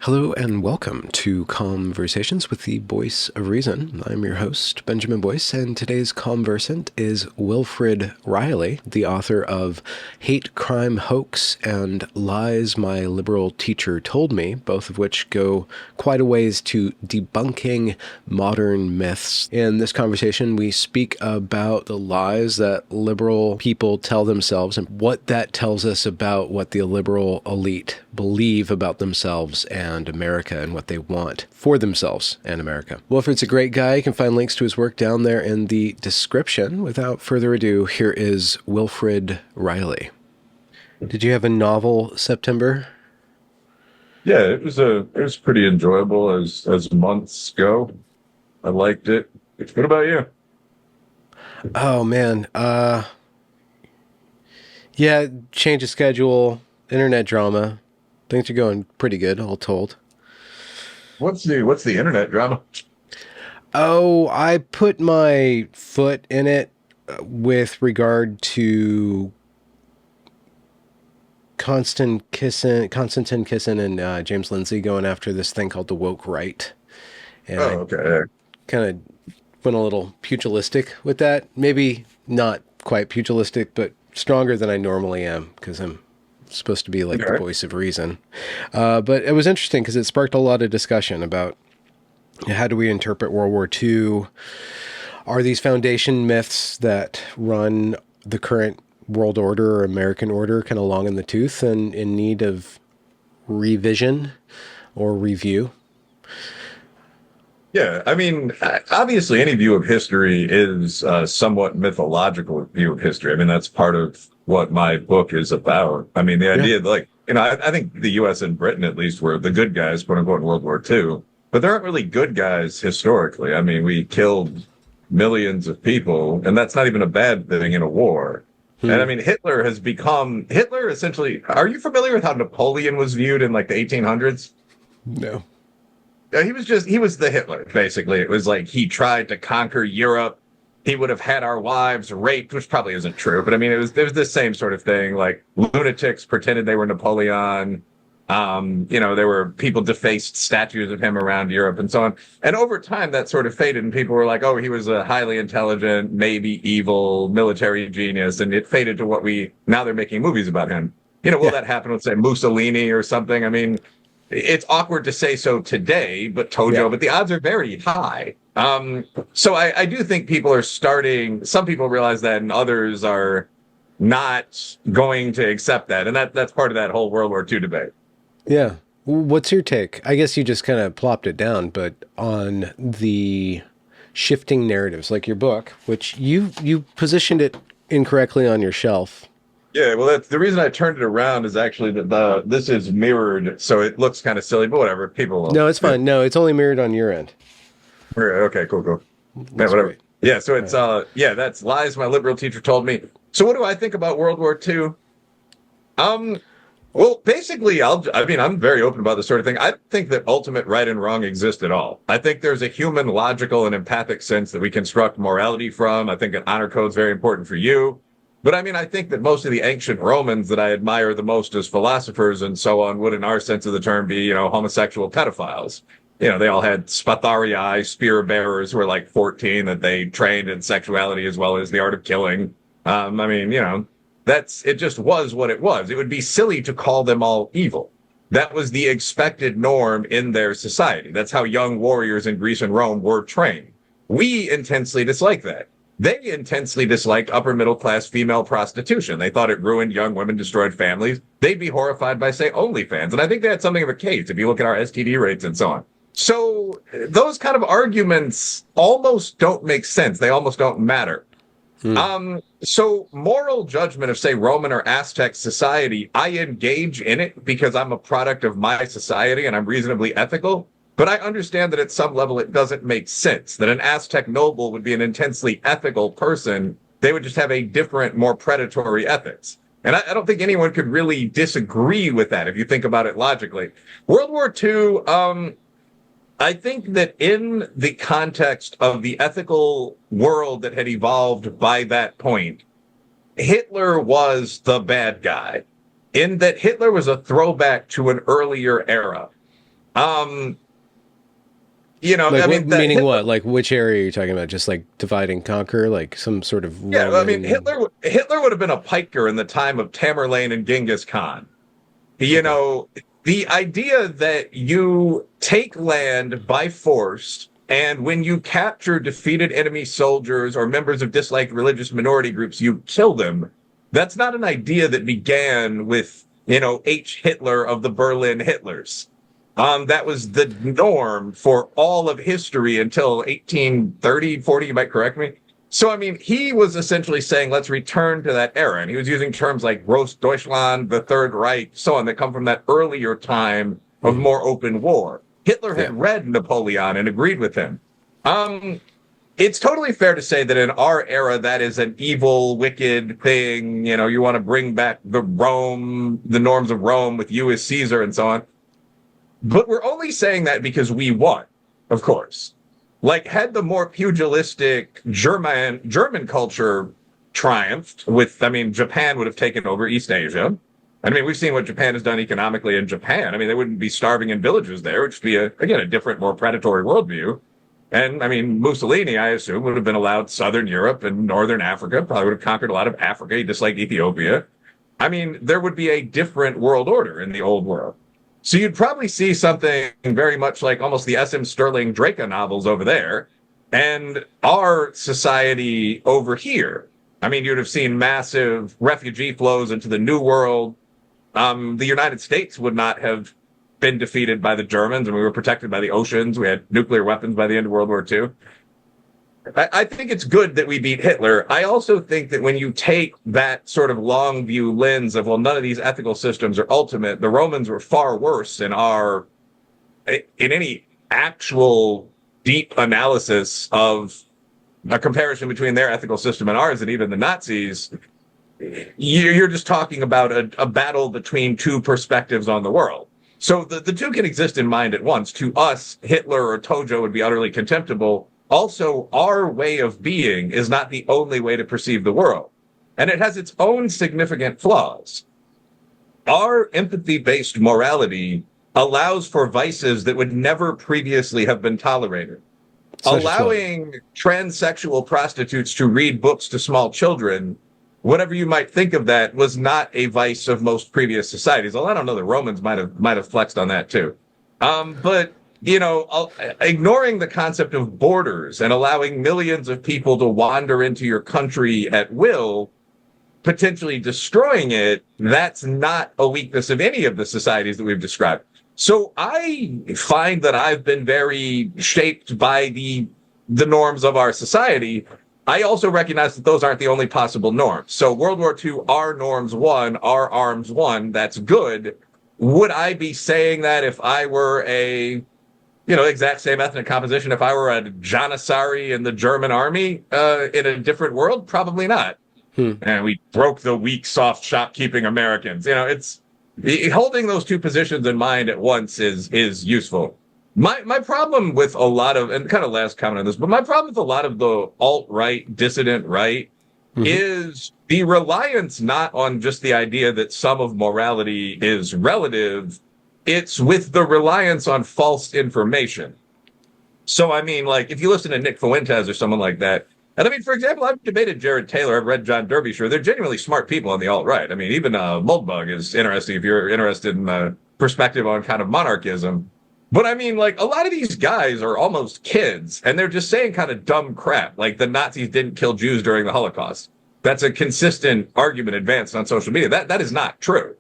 Hello and welcome to Conversations with the Voice of Reason. I'm your host, Benjamin Boyce, and today's conversant is Wilfred Reilly, the author of Hate, Crime, Hoax, and Lies My Liberal Teacher Told Me, both of which go quite a ways to debunking modern myths. In this conversation, we speak about the lies that liberal people tell themselves and what that tells us about what the liberal elite believe about themselves and America and what they want for themselves and America. Wilfred's a great guy. You can find links to his work down there in the description. Without further ado, here is Wilfred Reilly. Did you have a novel September? Yeah, it was pretty enjoyable as months go. I liked it. What about you? Oh man. Yeah, change of schedule, internet drama. Things are going pretty good, all told. What's the internet drama? Oh, I put my foot in it with regard to Konstantin Kissin and James Lindsay going after this thing called the woke right. And Oh, okay. kind of went a little pugilistic with that. Maybe not quite pugilistic, but stronger than I normally am because I'm supposed to be like the voice of reason. But it was interesting because it sparked a lot of discussion about how do we interpret World War II? Are these foundation myths that run the current world order or American order kind of long in the tooth and in need of revision or review? Yeah, I mean, obviously, any view of history is a somewhat mythological view of history. I mean, that's part of what my book is about. I mean, the idea, I think the U.S. and Britain, at least, were the good guys, quote unquote, in World War II. But there aren't really good guys historically. I mean, we killed millions of people, and that's not even a bad thing in a war. And I mean, Hitler essentially. Are you familiar with how Napoleon was viewed in like the 1800s? No. He was the Hitler, basically. It was like he tried to conquer Europe. He would have had our wives raped, which probably isn't true. But I mean, there was this same sort of thing. Like lunatics pretended they were Napoleon. There were people defaced statues of him around Europe and so on. And over time, that sort of faded. And people were like, oh, he was a highly intelligent, maybe evil military genius. And it faded to now they're making movies about him. Will that happen with, say, Mussolini or something? I mean, it's awkward to say so today, but but the odds are very high. So I do think some people realize that and others are not going to accept that. And that's part of that whole World War II debate. Yeah. What's your take? I guess you just kind of plopped it down, but on the shifting narratives, like your book, which you positioned it incorrectly on your shelf. Yeah, well, that's the reason I turned it around is actually that this is mirrored, so it looks kind of silly, but whatever. People will. No, it's fine. No, it's only mirrored on your end. Okay, cool. Yeah, whatever. Great. Yeah, so it's that's lies my liberal teacher told me. So what do I think about World War II? Well, basically, I'm very open about this sort of thing. I don't think that ultimate right and wrong exist at all. I think there's a human, logical, and empathic sense that we construct morality from. I think an honor code is very important for you. But I mean, I think that most of the ancient Romans that I admire the most as philosophers and so on would, in our sense of the term, be, homosexual pedophiles. They all had spatharii, spear bearers who were like 14 that they trained in sexuality as well as the art of killing. It just was what it was. It would be silly to call them all evil. That was the expected norm in their society. That's how young warriors in Greece and Rome were trained. We intensely dislike that. They intensely disliked upper middle class female prostitution. They thought it ruined young women, destroyed families. They'd be horrified by, say, OnlyFans. And I think they had something of a case if you look at our STD rates and so on. So those kind of arguments almost don't make sense. They almost don't matter. So moral judgment of, say, Roman or Aztec society, I engage in it because I'm a product of my society and I'm reasonably ethical. But I understand that at some level it doesn't make sense, that an Aztec noble would be an intensely ethical person. They would just have a different, more predatory ethics. And I don't think anyone could really disagree with that if you think about it logically. World War II, I think that in the context of the ethical world that had evolved by that point, Hitler was the bad guy, in that Hitler was a throwback to an earlier era. Um, you know, Like, I what, mean, that meaning Hitler, what? Like, which area are you talking about? Just like divide and conquer, like some sort of yeah, I mean, Roman. Hitler would have been a piker in the time of Tamerlane and Genghis Khan. You Okay. know, the idea that you take land by force, and when you capture defeated enemy soldiers or members of disliked religious minority groups, you kill them. That's not an idea that began with, H. Hitler of the Berlin Hitlers. That was the norm for all of history until 1830, 40, you might correct me. So, I mean, he was essentially saying, let's return to that era. And he was using terms like Großdeutschland, the Third Reich, so on, that come from that earlier time of Mhm. more open war. Hitler Yeah. had read Napoleon and agreed with him. Um, it's totally fair to say that in our era, that is an evil, wicked thing. You want to bring back the norms of Rome with you as Caesar and so on. But we're only saying that because we won, of course. Like, had the more pugilistic German culture triumphed with, I mean, Japan would have taken over East Asia. I mean, we've seen what Japan has done economically in Japan. I mean, they wouldn't be starving in villages there. It would just be, again, a different, more predatory worldview. And I mean, Mussolini, I assume, would have been allowed Southern Europe and Northern Africa, probably would have conquered a lot of Africa, just like Ethiopia. I mean, there would be a different world order in the old world. So you'd probably see something very much like almost the S.M. Sterling Draca novels over there and our society over here. I mean, you'd have seen massive refugee flows into the New World. The United States would not have been defeated by the Germans, and we were protected by the oceans. We had nuclear weapons by the end of World War II. I think it's good that we beat Hitler. I also think that when you take that sort of long view lens of, well, none of these ethical systems are ultimate, the Romans were far worse in any actual deep analysis of a comparison between their ethical system and ours, and even the Nazis. You're just talking about a battle between two perspectives on the world. So the two can exist in mind at once. To us, Hitler or Tojo would be utterly contemptible. Also, our way of being is not the only way to perceive the world. And it has its own significant flaws. Our empathy-based morality allows for vices that would never previously have been tolerated. Such as what? Allowing transsexual prostitutes to read books to small children, whatever you might think of that, was not a vice of most previous societies. Well, I don't know, the Romans might have flexed on that too. But ignoring the concept of borders and allowing millions of people to wander into your country at will, potentially destroying it, that's not a weakness of any of the societies that we've described. So I find that I've been very shaped by the norms of our society. I also recognize that those aren't the only possible norms. So World War II, our norms won, our arms won. That's good. Would I be saying that if I were exact same ethnic composition, if I were a Janissary in the German army in a different world? Probably not. And we broke the weak, soft, shopkeeping Americans. It's holding those two positions in mind at once is useful. My problem with a lot of, and kind of last comment on this, but my problem with a lot of the alt-right, dissident right, is the reliance not on just the idea that some of morality is relative, it's with the reliance on false information. So, I mean, like, if you listen to Nick Fuentes or someone like that, and I mean, for example, I've debated Jared Taylor, I've read John Derbyshire, they're genuinely smart people on the alt-right. I mean, even Moldbug is interesting if you're interested in the perspective on kind of monarchism. But I mean, like, a lot of these guys are almost kids, and they're just saying kind of dumb crap, like the Nazis didn't kill Jews during the Holocaust. That's a consistent argument advanced on social media. That is not true.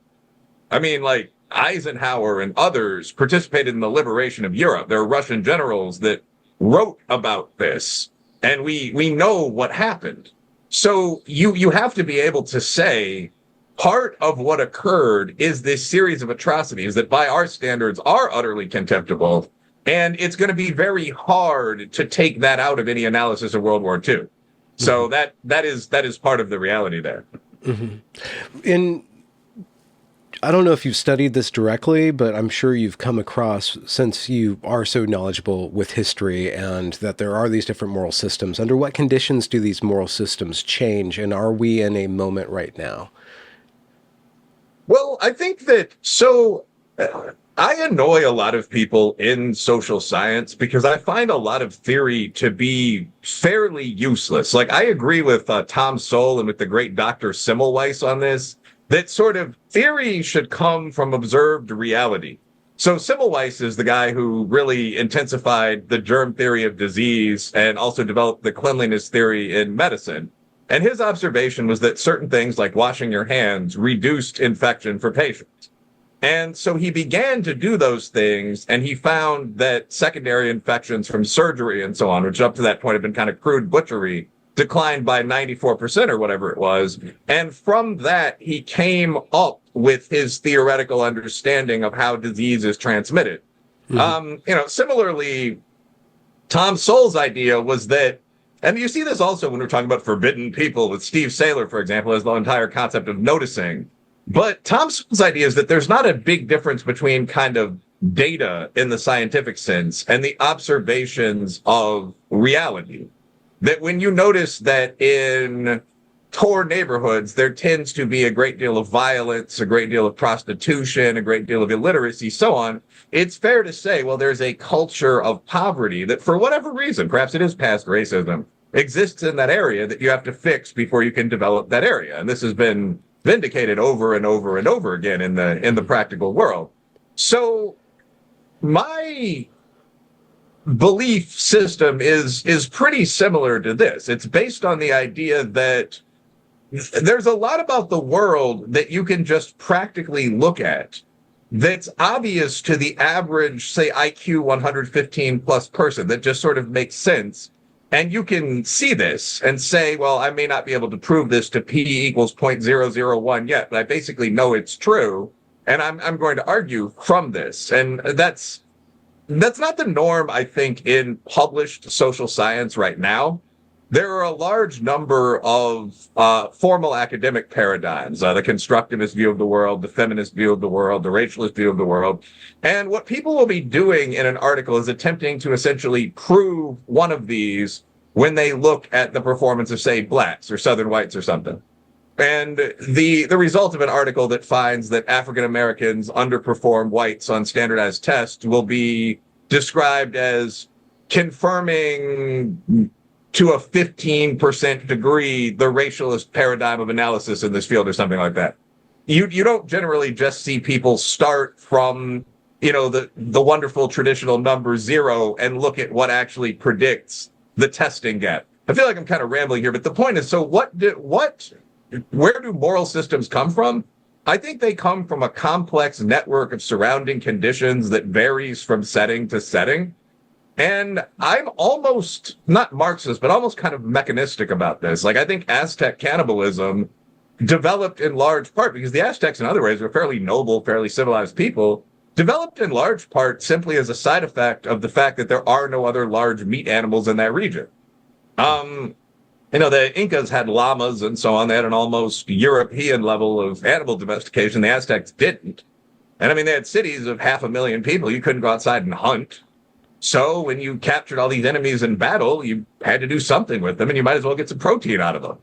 I mean, like, Eisenhower and others participated in the liberation of Europe. There are Russian generals that wrote about this, and we know what happened. So you have to be able to say part of what occurred is this series of atrocities that by our standards are utterly contemptible, and it's going to be very hard to take that out of any analysis of World War II. So that is part of the reality there. In I don't know if you've studied this directly, but I'm sure you've come across, since you are so knowledgeable with history and that there are these different moral systems, under what conditions do these moral systems change, and are we in a moment right now? Well, I think that I annoy a lot of people in social science because I find a lot of theory to be fairly useless. Like, I agree with Tom Sowell and with the great Dr. Semmelweis on this, that sort of theory should come from observed reality. So Semmelweis is the guy who really intensified the germ theory of disease and also developed the cleanliness theory in medicine. And his observation was that certain things like washing your hands reduced infection for patients. And so he began to do those things, and he found that secondary infections from surgery and so on, which up to that point had been kind of crude butchery, declined by 94% or whatever it was. And from that, he came up with his theoretical understanding of how disease is transmitted. Similarly, Tom Sowell's idea was that, and you see this also when we're talking about forbidden people with Steve Saylor, for example, as the entire concept of noticing. But Tom Sowell's idea is that there's not a big difference between kind of data in the scientific sense and the observations of reality. That when you notice that in poor neighborhoods, there tends to be a great deal of violence, a great deal of prostitution, a great deal of illiteracy, so on, it's fair to say, well, there's a culture of poverty that for whatever reason, perhaps it is past racism, exists in that area that you have to fix before you can develop that area. And this has been vindicated over and over and over again in the practical world. So my belief system is pretty similar to this. It's based on the idea that there's a lot about the world that you can just practically look at that's obvious to the average, say, IQ 115 plus person, that just sort of makes sense. And you can see this and say, well, I may not be able to prove this to P equals 0.001 yet, but I basically know it's true. And I'm going to argue from this. And that's not the norm, I think, in published social science right now. There are a large number of formal academic paradigms, the constructivist view of the world, the feminist view of the world, the racialist view of the world. And what people will be doing in an article is attempting to essentially prove one of these when they look at the performance of, say, blacks or Southern whites or something. And the result of an article that finds that African Americans underperform whites on standardized tests will be described as confirming to a 15% degree the racialist paradigm of analysis in this field or something like that. You don't generally just see people start from, the wonderful traditional number 0 and look at what actually predicts the testing gap. I feel like I'm kind of rambling here, but the point is, so where do moral systems come from? I think they come from a complex network of surrounding conditions that varies from setting to setting. And I'm almost, not Marxist, but almost kind of mechanistic about this. Like, I think Aztec cannibalism developed in large part, because the Aztecs in other ways were fairly noble, fairly civilized people, developed in large part simply as a side effect of the fact that there are no other large meat animals in that region. The Incas had llamas and so on. They had an almost European level of animal domestication. The Aztecs didn't. And they had cities of 500,000 people. You couldn't go outside and hunt. So when you captured all these enemies in battle, you had to do something with them, and you might as well get some protein out of them.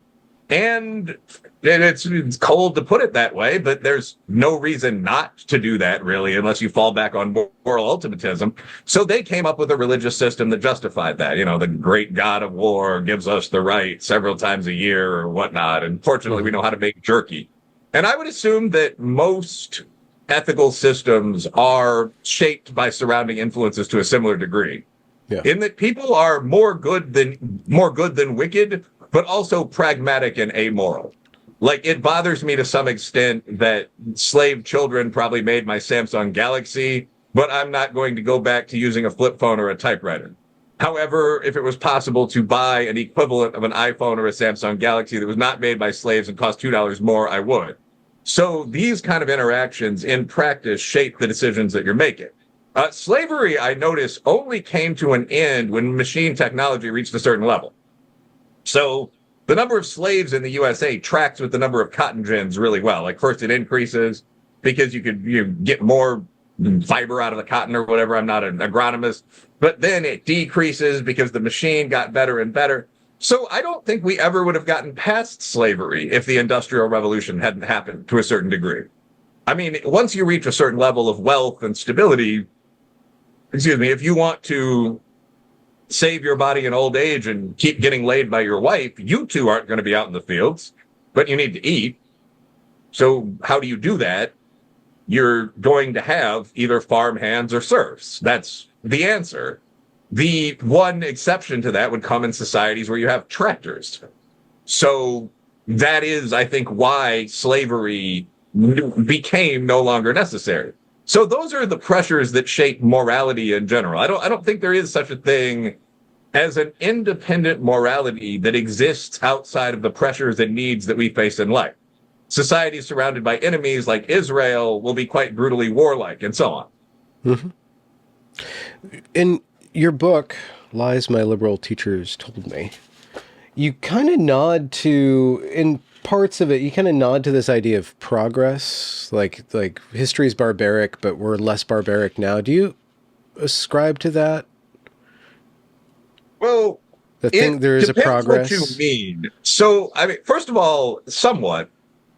And it's cold to put it that way, but there's no reason not to do that, really, unless you fall back on moral ultimatism. So they came up with a religious system that justified that. The great god of war gives us the right several times a year or whatnot. And fortunately, we know how to make jerky. And I would assume that most ethical systems are shaped by surrounding influences to a similar degree. Yeah. In that people are more good than wicked, but also pragmatic and amoral. Like, it bothers me to some extent that slave children probably made my Samsung Galaxy, but I'm not going to go back to using a flip phone or a typewriter. However, if it was possible to buy an equivalent of an iPhone or a Samsung Galaxy that was not made by slaves and cost $2 more, I would. So these kind of interactions in practice shape the decisions that you're making. Slavery, I notice, only came to an end when machine technology reached a certain level. So the number of slaves in the USA tracks with the number of cotton gins really well. Like, first it increases because you could get more fiber out of the cotton or whatever. I'm not an agronomist. But then it decreases because the machine got better and better. So I don't think we ever would have gotten past slavery if the Industrial Revolution hadn't happened to a certain degree. I mean, once you reach a certain level of wealth and stability, excuse me, if you want to save your body in old age and keep getting laid by your wife, you two aren't going to be out in the fields, but you need to eat. So how do you do that? You're going to have either farm hands or serfs. That's the answer. The one exception to that would come in societies where you have tractors. So that is, I think, why slavery became no longer necessary. So those are the pressures that shape morality in general. I don't think there is such a thing as an independent morality that exists outside of the pressures and needs that we face in life. Societies surrounded by enemies like Israel will be quite brutally warlike and so on. Mm-hmm. In your book, Lies My Liberal Teachers Told Me, you kind of nod to, in parts of it, you kind of nod to this idea of progress, like history's barbaric, but we're less barbaric now. Do you ascribe to that? Well, there is a progress. What you mean. So, I mean, first of all, somewhat.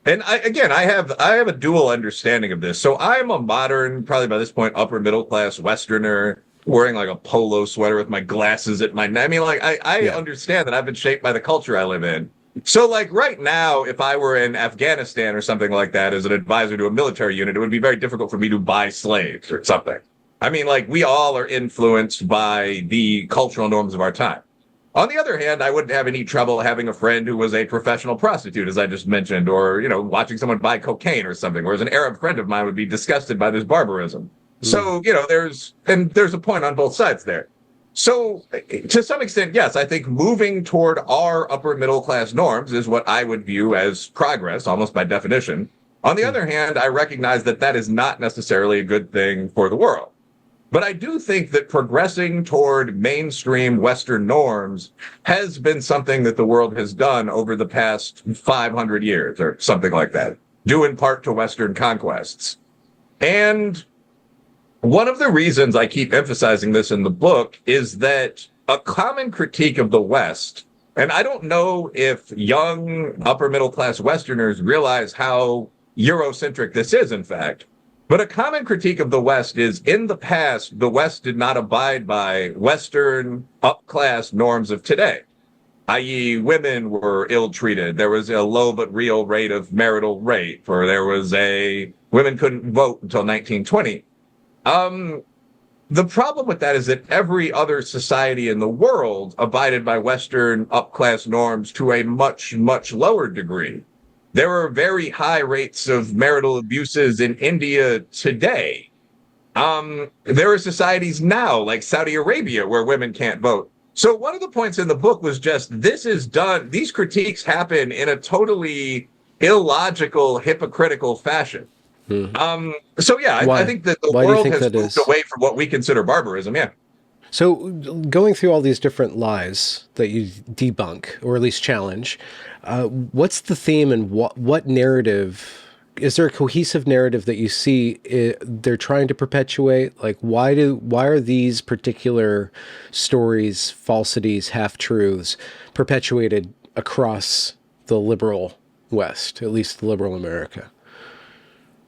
And I have a dual understanding of this. So I'm a modern, probably by this point, upper middle class Westerner, wearing like a polo sweater with my glasses at my neck. I mean, like I understand that I've been shaped by the culture I live in. So like right now, if I were in Afghanistan or something like that as an advisor to a military unit, it would be very difficult for me to buy slaves or something. I mean, like we all are influenced by the cultural norms of our time. On the other hand, I wouldn't have any trouble having a friend who was a professional prostitute, as I just mentioned, or, you know, watching someone buy cocaine or something, whereas an Arab friend of mine would be disgusted by this barbarism. So, you know, there's a point on both sides there. So to some extent, yes, I think moving toward our upper middle class norms is what I would view as progress, almost by definition. On the other hand, I recognize that that is not necessarily a good thing for the world. But I do think that progressing toward mainstream Western norms has been something that the world has done over the past 500 years or something like that, due in part to Western conquests. And one of the reasons I keep emphasizing this in the book is that a common critique of the West, and I don't know if young upper middle class Westerners realize how Eurocentric this is, in fact, but a common critique of the West is, in the past, the West did not abide by Western up-class norms of today, i.e. women were ill-treated. There was a low but real rate of marital rape, or women couldn't vote until 1920. The problem with that is that every other society in the world abided by Western up-class norms to a much, much lower degree. There are very high rates of marital abuses in India today. There are societies now, like Saudi Arabia, where women can't vote. So one of the points in the book was just, these critiques happen in a totally illogical, hypocritical fashion. So yeah, I think that the world has moved away from what we consider barbarism, yeah. So going through all these different lies that you debunk, or at least challenge, what's the theme and what narrative? Is there a cohesive narrative that you see they're trying to perpetuate? Like, why are these particular stories, falsities, half-truths perpetuated across the liberal West, at least the liberal America?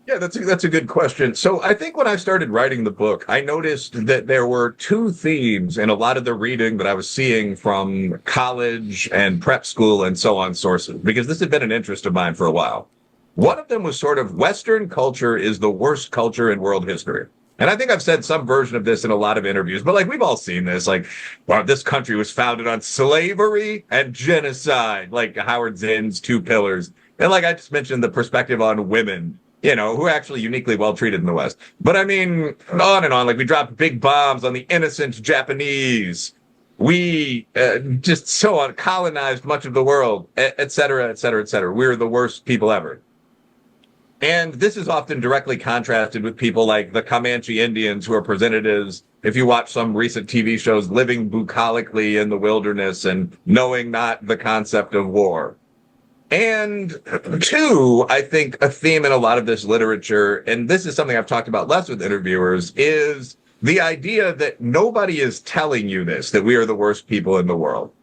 Yeah, that's a good question. So I think when I started writing the book, I noticed that there were two themes in a lot of the reading that I was seeing from college and prep school and so on sources, because this had been an interest of mine for a while. One of them was sort of Western culture is the worst culture in world history. And I think I've said some version of this in a lot of interviews, but like we've all seen this, like, well, this country was founded on slavery and genocide, like Howard Zinn's Two Pillars. And like I just mentioned, the perspective on women, you know, who are actually uniquely well treated in the West. But I mean, on and on, like we dropped big bombs on the innocent Japanese. We just so on colonized much of the world, et cetera, et cetera, et cetera. We're the worst people ever. And this is often directly contrasted with people like the Comanche Indians, who are presented as, if you watch some recent TV shows, living bucolically in the wilderness and knowing not the concept of war. And two, I think a theme in a lot of this literature, and this is something I've talked about less with interviewers, is the idea that nobody is telling you this, that we are the worst people in the world.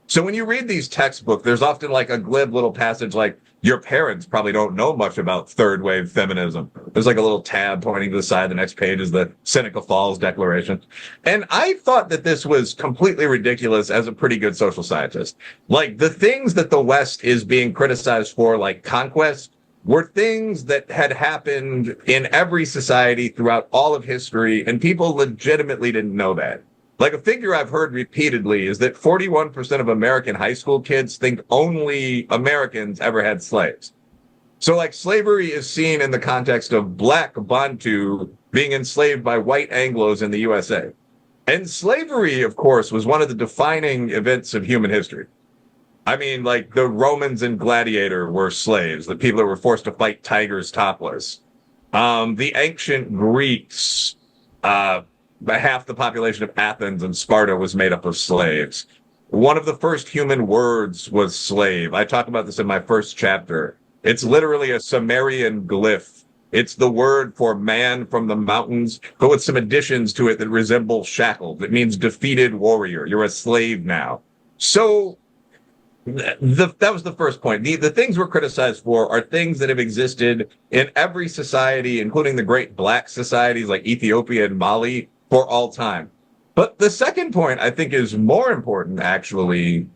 So when you read these textbooks, there's often like a glib little passage like, your parents probably don't know much about third wave feminism. There's like a little tab pointing to the side. The next page is the Seneca Falls Declaration. And I thought that this was completely ridiculous as a pretty good social scientist. Like the things that the West is being criticized for, like conquest, were things that had happened in every society throughout all of history, and people legitimately didn't know that. Like a figure I've heard repeatedly is that 41% of American high school kids think only Americans ever had slaves. So like slavery is seen in the context of black Bantu being enslaved by white Anglos in the USA. And slavery, of course, was one of the defining events of human history. I mean, like the Romans and Gladiator were slaves, the people that were forced to fight tigers topless. The ancient Greeks, half the population of Athens and Sparta was made up of slaves. One of the first human words was slave. I talk about this in my first chapter. It's literally a Sumerian glyph. It's the word for man from the mountains, but with some additions to it that resemble shackled. It means defeated warrior. You're a slave now. So that was the first point. The things we're criticized for are things that have existed in every society, including the great black societies like Ethiopia and Mali, for all time. But the second point I think is more important, actually.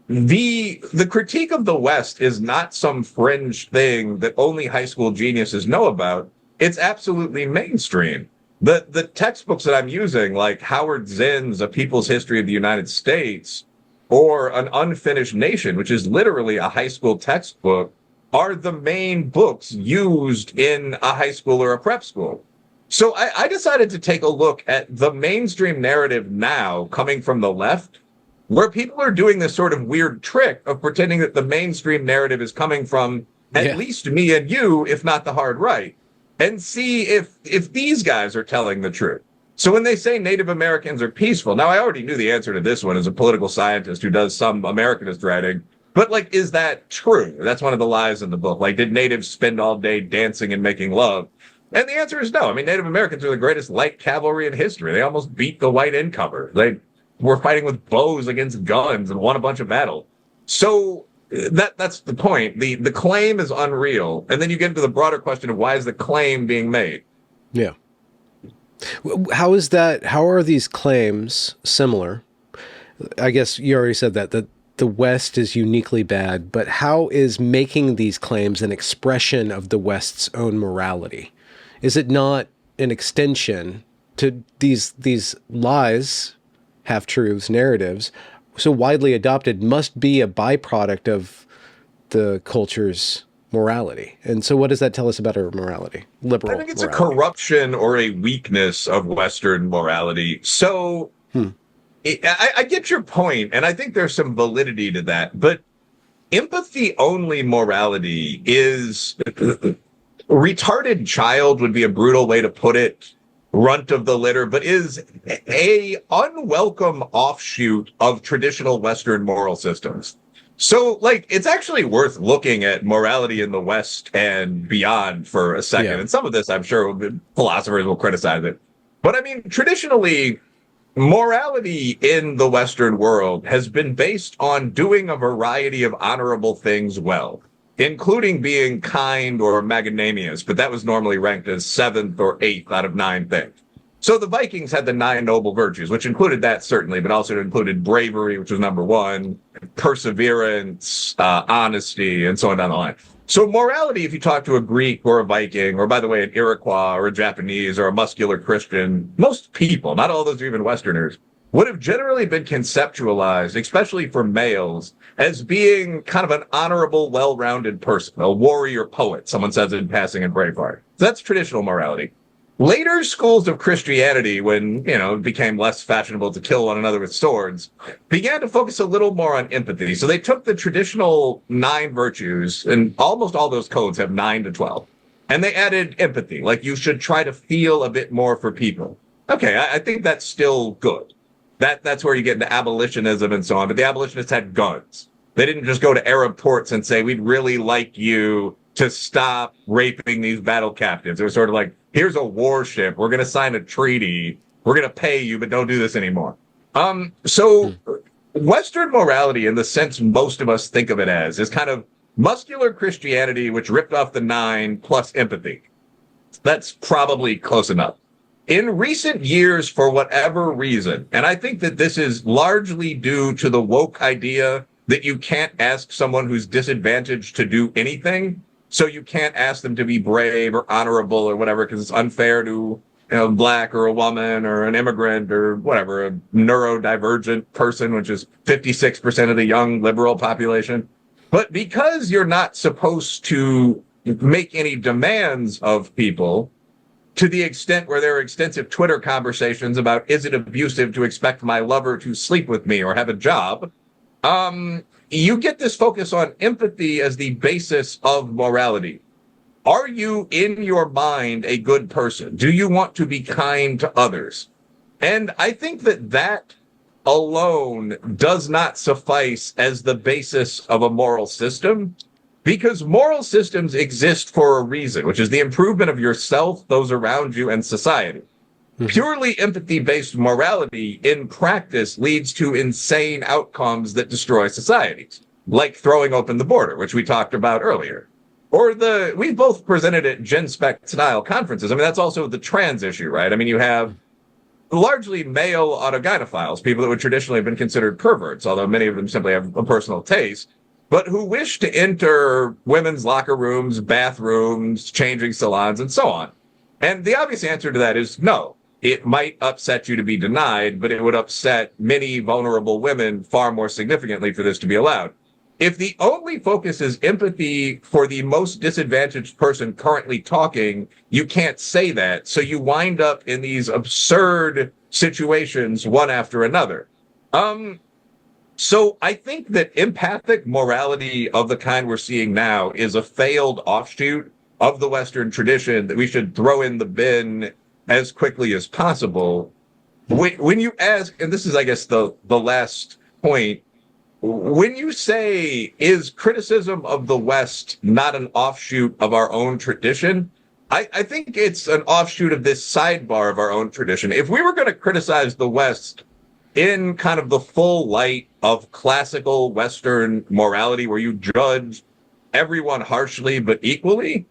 The critique of the West is not some fringe thing that only high school geniuses know about. It's absolutely mainstream. The textbooks that I'm using, like Howard Zinn's A People's History of the United States, or An Unfinished Nation, which is literally a high school textbook, are the main books used in a high school or a prep school. So I decided to take a look at the mainstream narrative now coming from the left, where people are doing this sort of weird trick of pretending that the mainstream narrative is coming from at least me and you, if not the hard right, and see if these guys are telling the truth. So when they say Native Americans are peaceful, now I already knew the answer to this one as a political scientist who does some Americanist writing, but like, is that true? That's one of the lies in the book. Like, did natives spend all day dancing and making love? And the answer is no. I mean, Native Americans are the greatest light cavalry in history. They almost beat the white incomers. They were fighting with bows against guns and won a bunch of battles. So that's the point. The claim is unreal. And then you get into the broader question of why is the claim being made? Yeah. How is that? How are these claims similar? I guess you already said that the West is uniquely bad, but how is making these claims an expression of the West's own morality? Is it not an extension to these lies, half-truths, narratives, so widely adopted, must be a byproduct of the culture's morality? And so what does that tell us about our morality? Liberal I think it's morality. a corruption or a weakness of Western morality. So I get your point, and I think there's some validity to that. But empathy-only morality is retarded child would be a brutal way to put it, runt of the litter, but is a unwelcome offshoot of traditional Western moral systems. So, like, it's actually worth looking at morality in the West and beyond for a second. Yeah. And some of this, I'm sure, philosophers will criticize it. But I mean, traditionally, morality in the Western world has been based on doing a variety of honorable things well, including being kind or magnanimous, but that was normally ranked as 7th or 8th out of 9 things. So the Vikings had the 9 noble virtues, which included that certainly, but also included bravery, which was number 1, perseverance, honesty, and so on down the line. So morality, if you talk to a Greek or a Viking, or by the way, an Iroquois or a Japanese or a muscular Christian, most people, not all those are even Westerners, would have generally been conceptualized, especially for males, as being kind of an honorable, well-rounded person, a warrior poet, someone says in passing in Braveheart. So that's traditional morality. Later schools of Christianity, when, it became less fashionable to kill one another with swords, began to focus a little more on empathy. So they took the traditional 9 virtues, and almost all those codes have 9 to 12, and they added empathy, like you should try to feel a bit more for people. Okay, I think that's still good. That's where you get into abolitionism and so on, but the abolitionists had guns. They didn't just go to Arab ports and say, we'd really like you to stop raping these battle captives. It was sort of like, here's a warship. We're going to sign a treaty. We're going to pay you, but don't do this anymore. So Western morality, in the sense most of us think of it as, is kind of muscular Christianity, which ripped off the nine, plus empathy. That's probably close enough. In recent years, for whatever reason, and I think that this is largely due to the woke idea that you can't ask someone who's disadvantaged to do anything, so you can't ask them to be brave or honorable or whatever, because it's unfair to black or a woman or an immigrant or whatever, a neurodivergent person, which is 56% of the young liberal population. But because you're not supposed to make any demands of people, to the extent where there are extensive Twitter conversations about, is it abusive to expect my lover to sleep with me or have a job? You get this focus on empathy as the basis of morality. Are you, in your mind, a good person? Do you want to be kind to others? And I think that that alone does not suffice as the basis of a moral system, because moral systems exist for a reason, which is the improvement of yourself, those around you, and society. Purely empathy-based morality in practice leads to insane outcomes that destroy societies, like throwing open the border, which we talked about earlier. Or we both presented at GenSpec style conferences. I mean, that's also the trans issue, right? I mean, you have largely male autogynephiles, people that would traditionally have been considered perverts, although many of them simply have a personal taste, but who wish to enter women's locker rooms, bathrooms, changing salons, and so on. And the obvious answer to that is no. It might upset you to be denied, but it would upset many vulnerable women far more significantly for this to be allowed. If the only focus is empathy for the most disadvantaged person currently talking, you can't say that. So you wind up in these absurd situations one after another. So I think that empathic morality of the kind we're seeing now is a failed offshoot of the Western tradition that we should throw in the bin as quickly as possible. When you ask, and this is, I guess, the last point, when you say, is criticism of the West not an offshoot of our own tradition? I think it's an offshoot of this sidebar of our own tradition. If we were going to criticize the West in kind of the full light of classical Western morality, where you judge everyone harshly but equally,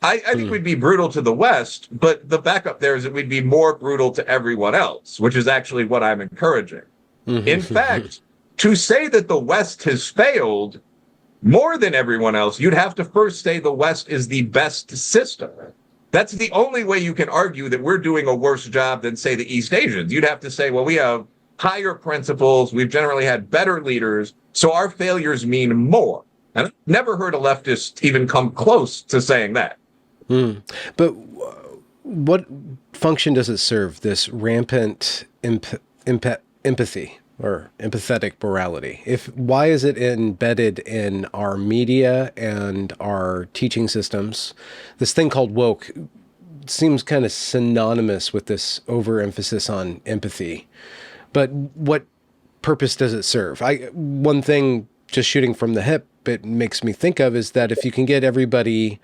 I think we'd be brutal to the West, but the backup there is that we'd be more brutal to everyone else, which is actually what I'm encouraging. In fact, to say that the West has failed more than everyone else, you'd have to first say the West is the best system. That's the only way you can argue that we're doing a worse job than, say, the East Asians. You'd have to say, well, we have higher principles, we've generally had better leaders, so our failures mean more. And I've never heard a leftist even come close to saying that. But what function does it serve, this rampant empathy or empathetic morality? Why is it embedded in our media and our teaching systems? This thing called woke seems kind of synonymous with this overemphasis on empathy. But what purpose does it serve? One thing, just shooting from the hip, it makes me think of is that if you can get everybody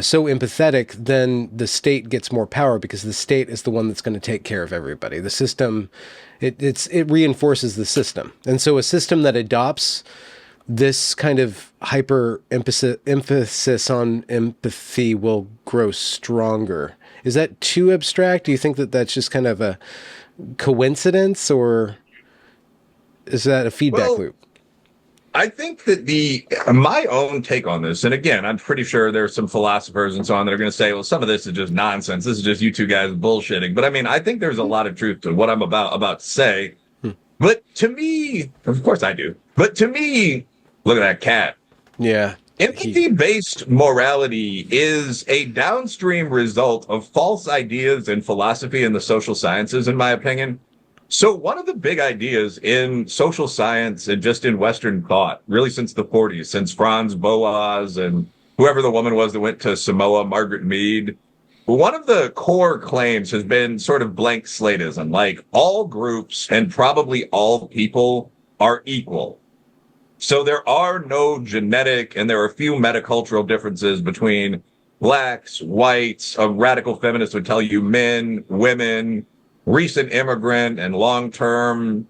so empathetic, then the state gets more power because the state is the one that's going to take care of everybody. The system, it reinforces the system. And so a system that adopts this kind of hyper emphasis on empathy will grow stronger. Is that too abstract? Do you think that that's just kind of a coincidence, or is that a feedback loop? I think that my own take on this, and again, I'm pretty sure there's some philosophers and so on that are going to say, well, some of this is just nonsense. This is just you two guys bullshitting. But I mean, I think there's a lot of truth to what I'm about to say. But to me, of course I do. But to me, look at that cat. Yeah. Empathy-based morality is a downstream result of false ideas in philosophy and the social sciences, in my opinion. So one of the big ideas in social science and just in Western thought, really since the 40s, since Franz Boas and whoever the woman was that went to Samoa, Margaret Mead, one of the core claims has been sort of blank slateism, like all groups and probably all people are equal. So there are no genetic and there are a few metacultural differences between blacks, whites. A radical feminist would tell you men, women, recent immigrant and long-term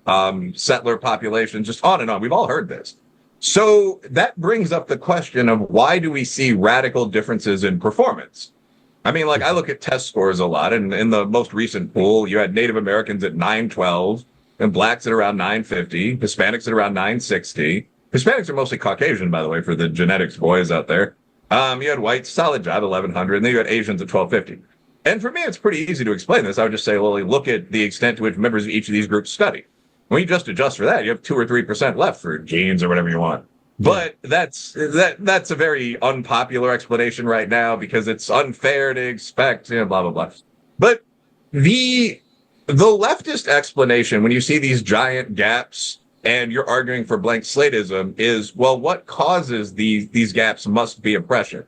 settler populations, just on and on. We've all heard this. So that brings up the question of why do we see radical differences in performance? I mean, like I look at test scores a lot, and in the most recent poll, you had Native Americans at 912 and blacks at around 950, Hispanics at around 960. Hispanics are mostly Caucasian, by the way, for the genetics boys out there. You had whites, solid job, 1100, and then you had Asians at 1250. And for me, it's pretty easy to explain this. I would just say, well, look at the extent to which members of each of these groups study. When you just adjust for that, you have 2 or 3% left for genes or whatever you want. But that's a very unpopular explanation right now because it's unfair to expect, blah, blah, blah. But the leftist explanation, when you see these giant gaps and you're arguing for blank slateism, is, well, what causes these gaps must be oppression.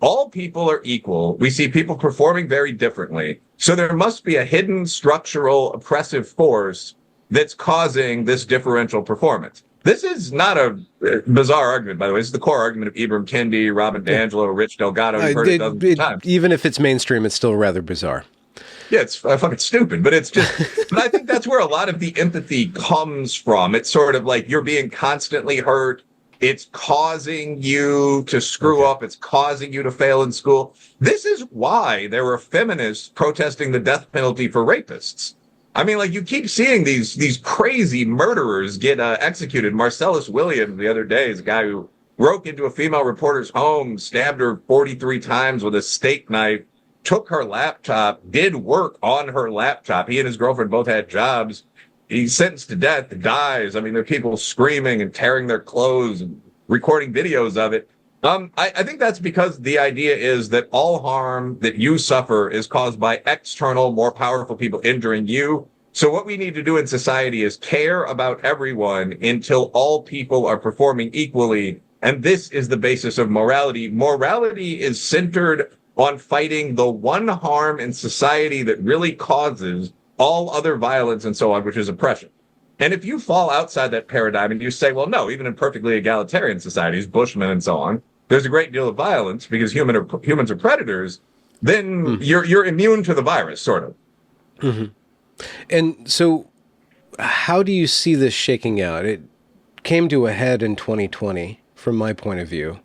All people are equal. We see people performing very differently. So there must be a hidden structural oppressive force that's causing this differential performance. This is not a bizarre argument, by the way. This is the core argument of Ibram Kendi, Robin DiAngelo, Rich Delgado. You've heard it dozens of times. Even if it's mainstream, it's still rather bizarre. Yeah, it's fucking stupid, but it's just, but I think that's where a lot of the empathy comes from. It's sort of like you're being constantly hurt. It's causing you to screw up. It's causing you to fail in school. This is why there were feminists protesting the death penalty for rapists. I mean, like, you keep seeing these crazy murderers get executed. Marcellus Williams the other day is a guy who broke into a female reporter's home, stabbed her 43 times with a steak knife, took her laptop, did work on her laptop. He and his girlfriend both had jobs. He's sentenced to death, dies. I mean, there are people screaming and tearing their clothes and recording videos of it. I think that's because the idea is that all harm that you suffer is caused by external, more powerful people injuring you. So what we need to do in society is care about everyone until all people are performing equally. And this is the basis of morality. Morality is centered on fighting the one harm in society that really causes all other violence and so on, which is oppression. And if you fall outside that paradigm and you say, well, no, even in perfectly egalitarian societies, Bushmen and so on, there's a great deal of violence because humans are predators, then you're immune to the virus, sort of. Mm-hmm. And so how do you see this shaking out? It came to a head in 2020, from my point of view,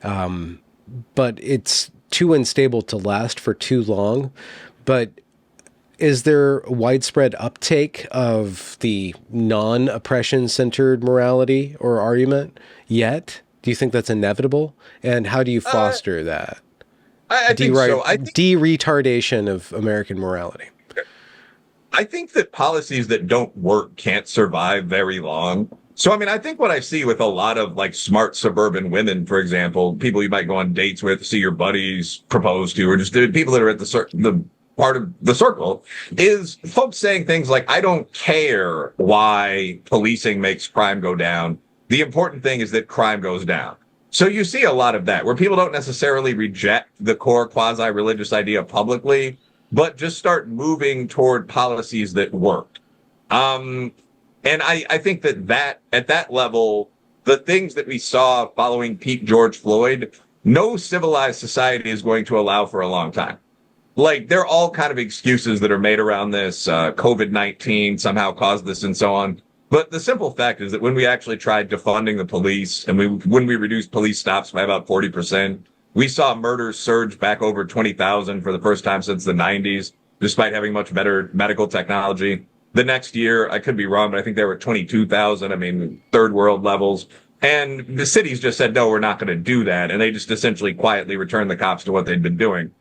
but it's too unstable to last for too long. But is there widespread uptake of the non-oppression centered morality or argument yet? Do you think that's inevitable? And how do you foster that? I think so. De-retardation of American morality. I think that policies that don't work can't survive very long. So, I mean, I think what I see with a lot of like smart suburban women, for example, people you might go on dates with, see your buddies propose to, or just people that are at the part of the circle, is folks saying things like, I don't care why policing makes crime go down. The important thing is that crime goes down. So you see a lot of that where people don't necessarily reject the core quasi-religious idea publicly, but just start moving toward policies that work. And I think that at that level, the things that we saw following peak George Floyd, no civilized society is going to allow for a long time. Like, there are all kind of excuses that are made around this. COVID-19 somehow caused this and so on. But the simple fact is that when we actually tried defunding the police and when we reduced police stops by about 40%, we saw murders surge back over 20,000 for the first time since the 90s, despite having much better medical technology. The next year, I could be wrong, but I think they were at 22,000. I mean, third world levels. And the cities just said, no, we're not going to do that. And they just essentially quietly returned the cops to what they'd been doing.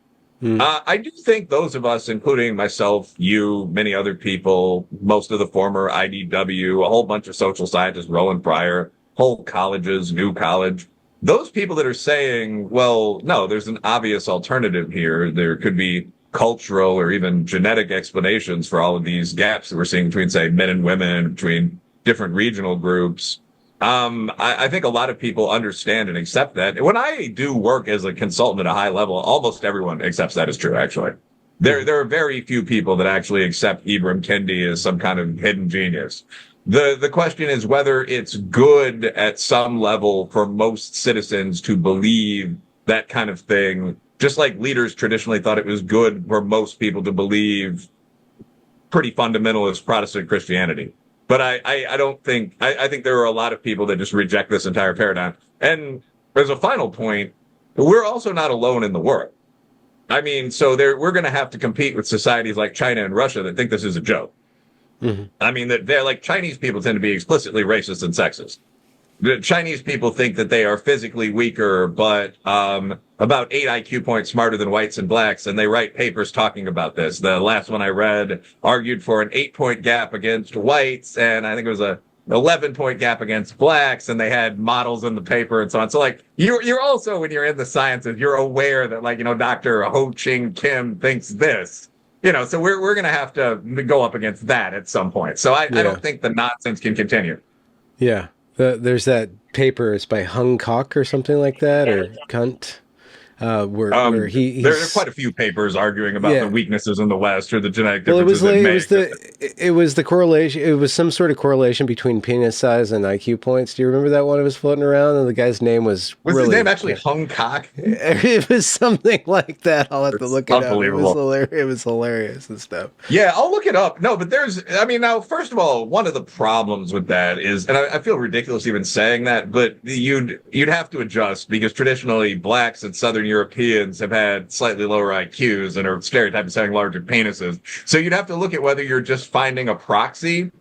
I do think those of us, including myself, you, many other people, most of the former IDW, a whole bunch of social scientists, Roland Pryor, whole colleges, New College, those people that are saying, well, no, there's an obvious alternative here. There could be cultural or even genetic explanations for all of these gaps that we're seeing between, say, men and women, between different regional groups. I think a lot of people understand and accept that. When I do work as a consultant at a high level, almost everyone accepts that as true, actually. There are very few people that actually accept Ibram Kendi as some kind of hidden genius. The question is whether it's good at some level for most citizens to believe that kind of thing, just like leaders traditionally thought it was good for most people to believe pretty fundamentalist Protestant Christianity. But I don't think, I think there are a lot of people that just reject this entire paradigm. And as a final point, we're also not alone in the world. I mean, so we're going to have to compete with societies like China and Russia that think this is a joke. Mm-hmm. I mean, that they're like, Chinese people tend to be explicitly racist and sexist. The Chinese people think that they are physically weaker, but about 8 IQ points smarter than whites and blacks, and they write papers talking about this. The last one I read argued for an 8-point gap against whites, and I think it was a 11-point gap against blacks, and they had models in the paper and so on. So, like, you're also, when you're in the sciences, you're aware that, like, Dr. Ho Ching Kim thinks this. So we're going to have to go up against that at some point. So I don't think the nonsense can continue. Yeah. There's that paper, it's by Hung Kok or something like that, or Kunt, where there are quite a few papers arguing about the weaknesses in the West or the genetic differences. It was the correlation. It was some sort of correlation between penis size and IQ points. Do you remember that one? It was floating around, and the guy's name was really, his name actually Hung Kok? It was something like that. I'll have to look it up. It was hilarious and stuff. Yeah, I'll look it up. No, but now, first of all, one of the problems with that is, and I feel ridiculous even saying that, but you'd have to adjust because traditionally blacks and Southern Europeans have had slightly lower IQs and are stereotyped as having larger penises. So you'd have to look at whether you're just finding a proxy.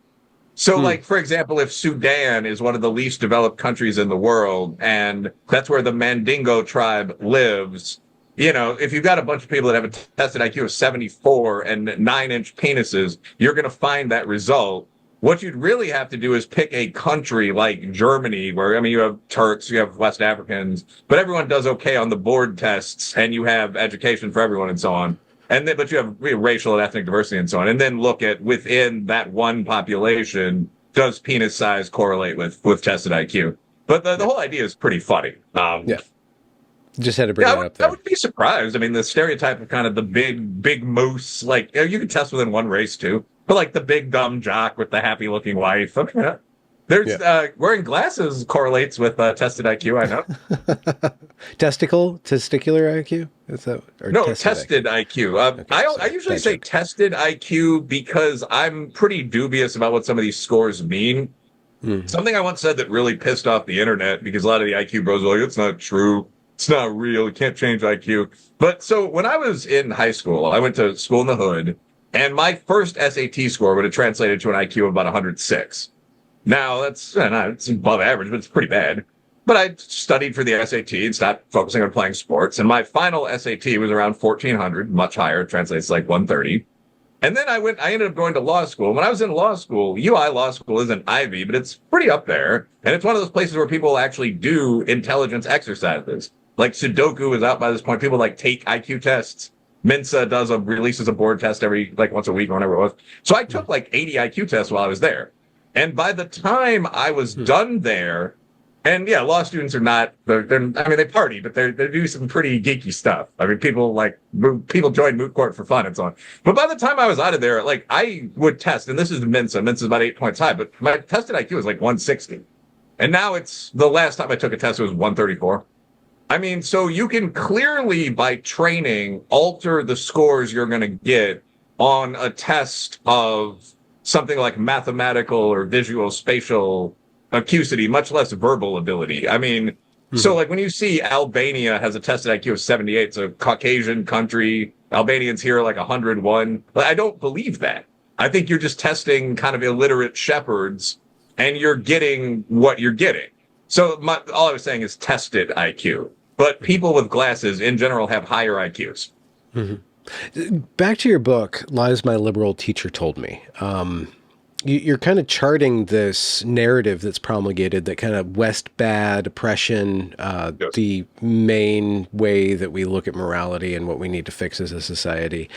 So, like, for example, if Sudan is one of the least developed countries in the world, and that's where the Mandingo tribe lives, if you've got a bunch of people that have a tested IQ of 74 and 9-inch penises, you're going to find that result. What you'd really have to do is pick a country like Germany, where, you have Turks, you have West Africans, but everyone does okay on the board tests, and you have education for everyone and so on. But you have racial and ethnic diversity and so on. And then look at within that one population, does penis size correlate with tested IQ? But the whole idea is pretty funny. Just had to bring that up there. I would be surprised. I mean, the stereotype of kind of the big moose, like, you can test within one race too. But like the big dumb jock with the happy looking wife. Okay. Wearing glasses correlates with tested IQ, I know. Testicular IQ? Is that, no, tested IQ. I usually say tested IQ because I'm pretty dubious about what some of these scores mean. Something I once said that really pissed off the internet, because a lot of the IQ bros are like, it's not true. It's not real. You can't change IQ. But so when I was in high school, I went to school in the hood. And my first SAT score would have translated to an IQ of about 106. Now, it's above average, but it's pretty bad. But I studied for the SAT and stopped focusing on playing sports. And my final SAT was around 1,400, much higher. It translates like 130. And then I ended up going to law school. When I was in law school, UI Law School isn't Ivy, but it's pretty up there. And it's one of those places where people actually do intelligence exercises. Like Sudoku is out by this point. People take IQ tests. Mensa releases a board test every, once a week or whatever it was. So I took 80 IQ tests while I was there. And by the time I was done there, and yeah, law students are not, they party, but they do some pretty geeky stuff. I mean, people join moot court for fun and so on. But by the time I was out of there, I would test, and this is Mensa. Mensa's about 8 points high, but my tested IQ was 160. And now the last time I took a test, it was 134. I mean, so you can clearly, by training, alter the scores you're going to get on a test of something like mathematical or visual spatial acuity, much less verbal ability. I mean, so when you see Albania has a tested IQ of 78, it's a Caucasian country, Albanians here are 101. I don't believe that. I think you're just testing kind of illiterate shepherds, and you're getting what you're getting. So all I was saying is tested IQ. But people with glasses, in general, have higher IQs. Mm-hmm. Back to your book, Lies My Liberal Teacher Told Me. You're kind of charting this narrative that's promulgated, that kind of West bad, oppression, yes, the main way that we look at morality and what we need to fix as a society.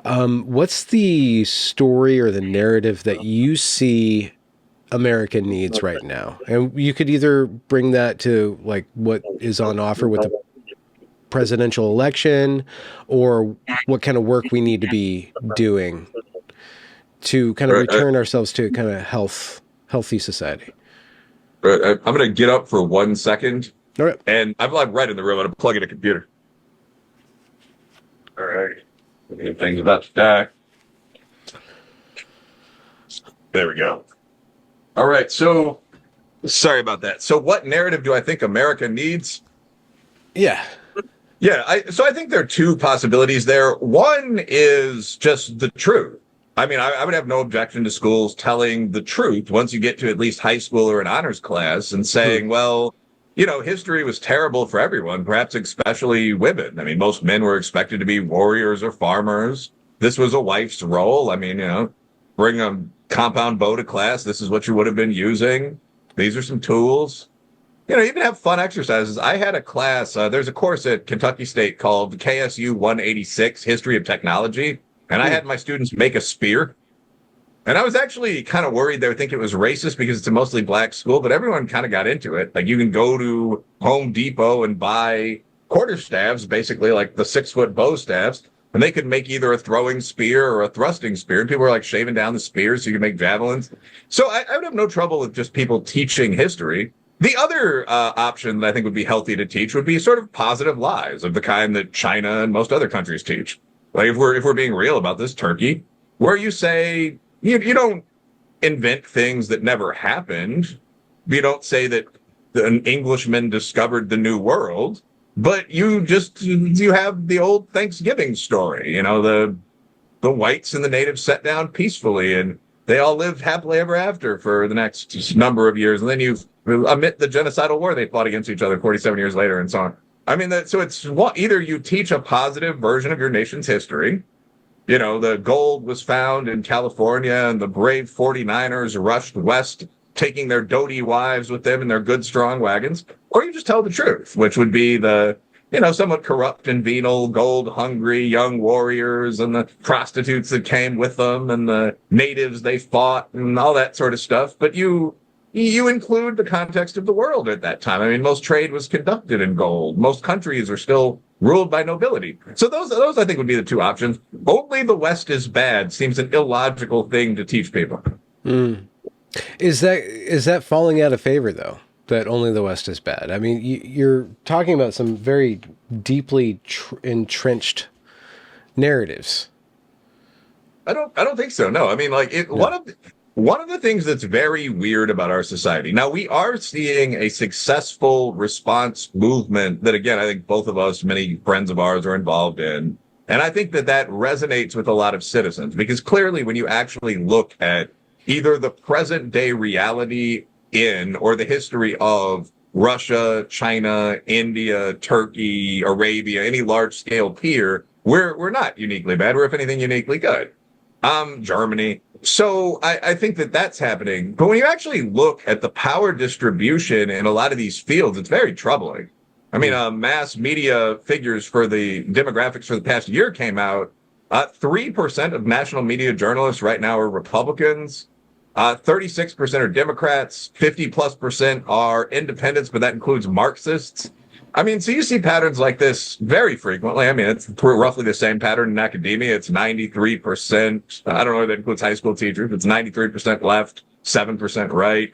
What's the story or the narrative that you see America needs right now? And you could either bring that to what is on offer with the presidential election, or what kind of work we need to be doing to kind of return ourselves to kind of healthy society. I'm going to get up for 1 second. All right. And I'm right in the room. I'm going to plug in a computer. All right. Things about to die. There we go. All right. So sorry about that. So what narrative do I think America needs? Yeah. Yeah. So I think there are two possibilities there. One is just the truth. I mean, I would have no objection to schools telling the truth once you get to at least high school or an honors class and saying, well, history was terrible for everyone, perhaps especially women. I mean, most men were expected to be warriors or farmers. This was a wife's role. I mean, bring a compound bow to class. This is what you would have been using. These are some tools. Even have fun exercises. I had a class, there's a course at Kentucky State called KSU 186, History of Technology. And I had my students make a spear. And I was actually kind of worried they would think it was racist because it's a mostly black school, but everyone kind of got into it. Like you can go to Home Depot and buy quarterstaffs, basically like the 6-foot bow staffs, and they could make either a throwing spear or a thrusting spear. And people were like shaving down the spears so you could make javelins. So I would have no trouble with just people teaching history. The other option that I think would be healthy to teach would be sort of positive lies of the kind that China and most other countries teach. Like if we're being real about this, Turkey, where you say you don't invent things that never happened. You don't say that an Englishman discovered the New World, but you have the old Thanksgiving story. The whites and the natives sat down peacefully and they all lived happily ever after for the next number of years. And then you omit the genocidal war they fought against each other 47 years later and so on. I mean, so it's either you teach a positive version of your nation's history. The gold was found in California and the brave 49ers rushed west, taking their doty wives with them in their good, strong wagons. Or you just tell the truth, which would be the, somewhat corrupt and venal, gold-hungry young warriors and the prostitutes that came with them and the natives they fought and all that sort of stuff. But you include the context of the world at that time. I mean, most trade was conducted in gold. Most countries are still ruled by nobility. So those I think would be the two options. Only the West is bad seems an illogical thing to teach people. Mm. Is that falling out of favor though? That only the West is bad. I mean, you're talking about some very deeply entrenched narratives. I don't think so. No, I mean, like one of the things that's very weird about our society. Now, we are seeing a successful response movement that, again, I think both of us, many friends of ours are involved in. And I think that resonates with a lot of citizens because clearly when you actually look at either the present day reality in or the history of Russia, China, India, Turkey, Arabia, any large scale peer, we're not uniquely bad. We're, if anything, uniquely good. Germany. So I think that's happening. But when you actually look at the power distribution in a lot of these fields, it's very troubling. I mean, mass media figures for the demographics for the past year came out. 3% of national media journalists right now are Republicans. 36% are Democrats. 50+% are independents, but that includes Marxists. I mean, so you see patterns like this very frequently. I mean, it's roughly the same pattern in academia. It's 93%. I don't know if that includes high school teachers. It's 93% left, 7% right.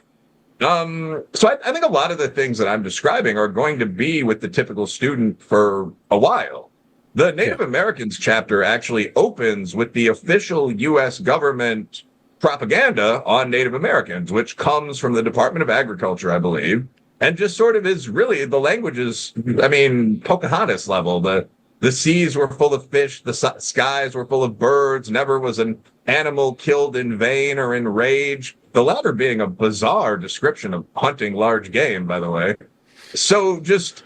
So I think a lot of the things that I'm describing are going to be with the typical student for a while. The Native Americans chapter actually opens with the official U.S. government propaganda on Native Americans, which comes from the Department of Agriculture, I believe. And just sort of is really, the language is, I mean, Pocahontas level. The seas were full of fish, the skies were full of birds, never was an animal killed in vain or in rage. The latter being a bizarre description of hunting large game, by the way. So just,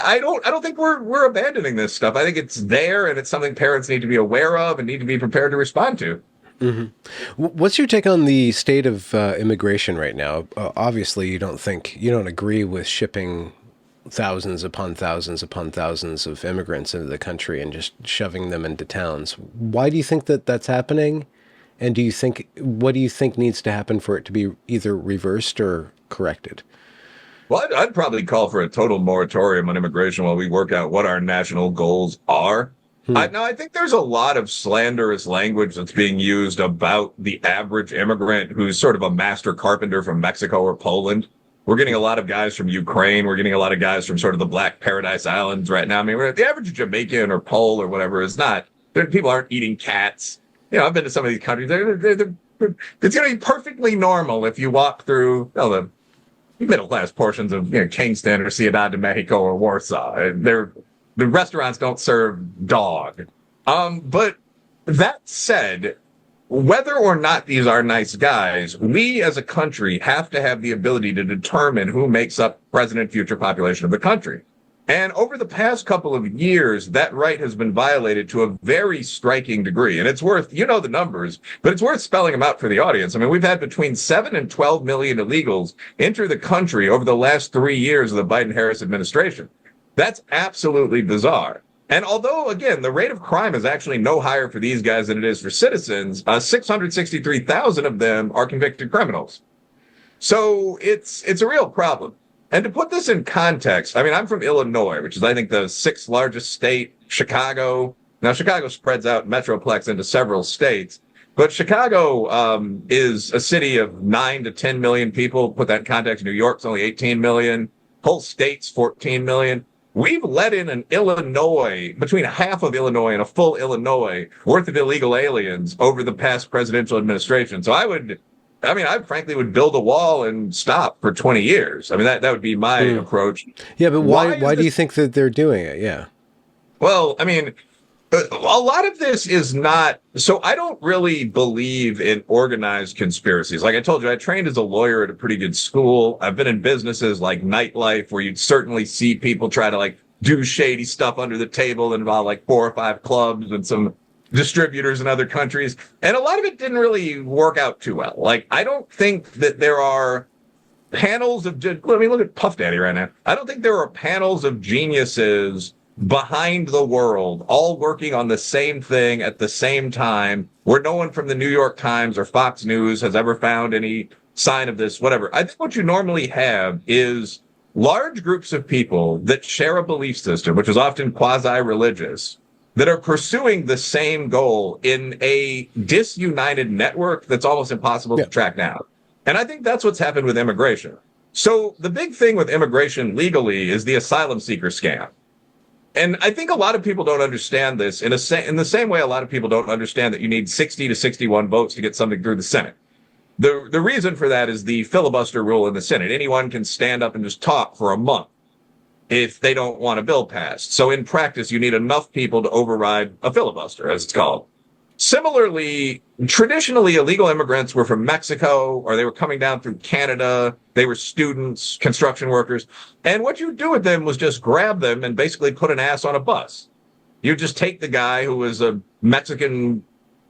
I don't think we're abandoning this stuff. I think it's there and it's something parents need to be aware of and need to be prepared to respond to. Mm-hmm. What's your take on the state of immigration right now? Obviously, you don't agree with shipping thousands upon thousands upon thousands of immigrants into the country and just shoving them into towns. Why do you think that's happening? And what do you think needs to happen for it to be either reversed or corrected? Well, I'd probably call for a total moratorium on immigration while we work out what our national goals are. Now, I think there's a lot of slanderous language that's being used about the average immigrant who's sort of a master carpenter from Mexico or Poland. We're getting a lot of guys from Ukraine. We're getting a lot of guys from sort of the Black Paradise Islands right now. I mean, the average Jamaican or Pole or whatever is not, people aren't eating cats. I've been to some of these countries. They're It's going to be perfectly normal if you walk through the middle class portions of Kingston or Ciudad de Mexico or Warsaw. The restaurants don't serve dog. But that said, whether or not these are nice guys, we as a country have to have the ability to determine who makes up present and future population of the country. And over the past couple of years, that right has been violated to a very striking degree. And it's worth, the numbers, but it's worth spelling them out for the audience. I mean, we've had between 7 and 12 million illegals enter the country over the last 3 years of the Biden-Harris administration. That's absolutely bizarre. And although, again, the rate of crime is actually no higher for these guys than it is for citizens, 663,000 of them are convicted criminals. So it's a real problem. And to put this in context, I mean, I'm from Illinois, which is, I think, the sixth largest state. Chicago. Now, Chicago spreads out metroplex into several states, but Chicago is a city of 9 to 10 million people. Put that in context, New York's only 18 million. Whole state's 14 million. We've let in an Illinois, between half of Illinois and a full Illinois worth of illegal aliens over the past presidential administration. So I frankly would build a wall and stop for 20 years. I mean, that would be my approach. Yeah, but why do you think that they're doing it? Yeah. Well, I mean, a lot of this is not, so I don't really believe in organized conspiracies. Like I told you, I trained as a lawyer at a pretty good school. I've been in businesses like nightlife where you'd certainly see people try to do shady stuff under the table that involve 4 or 5 clubs and some distributors in other countries. And a lot of it didn't really work out too well. I don't think that there are panels of, look at Puff Daddy right now. I don't think there are panels of geniuses behind the world, all working on the same thing at the same time, where no one from the New York Times or Fox News has ever found any sign of this, whatever. I think what you normally have is large groups of people that share a belief system, which is often quasi-religious, that are pursuing the same goal in a disunited network that's almost impossible to track down. And I think that's what's happened with immigration. So the big thing with immigration legally is the asylum seeker scam. And I think a lot of people don't understand this in the same way a lot of people don't understand that you need 60 to 61 votes to get something through the Senate. The reason for that is the filibuster rule in the Senate. Anyone can stand up and just talk for a month if they don't want a bill passed. So in practice, you need enough people to override a filibuster, as it's called. Similarly, traditionally, illegal immigrants were from Mexico, or they were coming down through Canada. They were students, construction workers. And what you do with them was just grab them and basically put an ass on a bus. You just take the guy who was a Mexican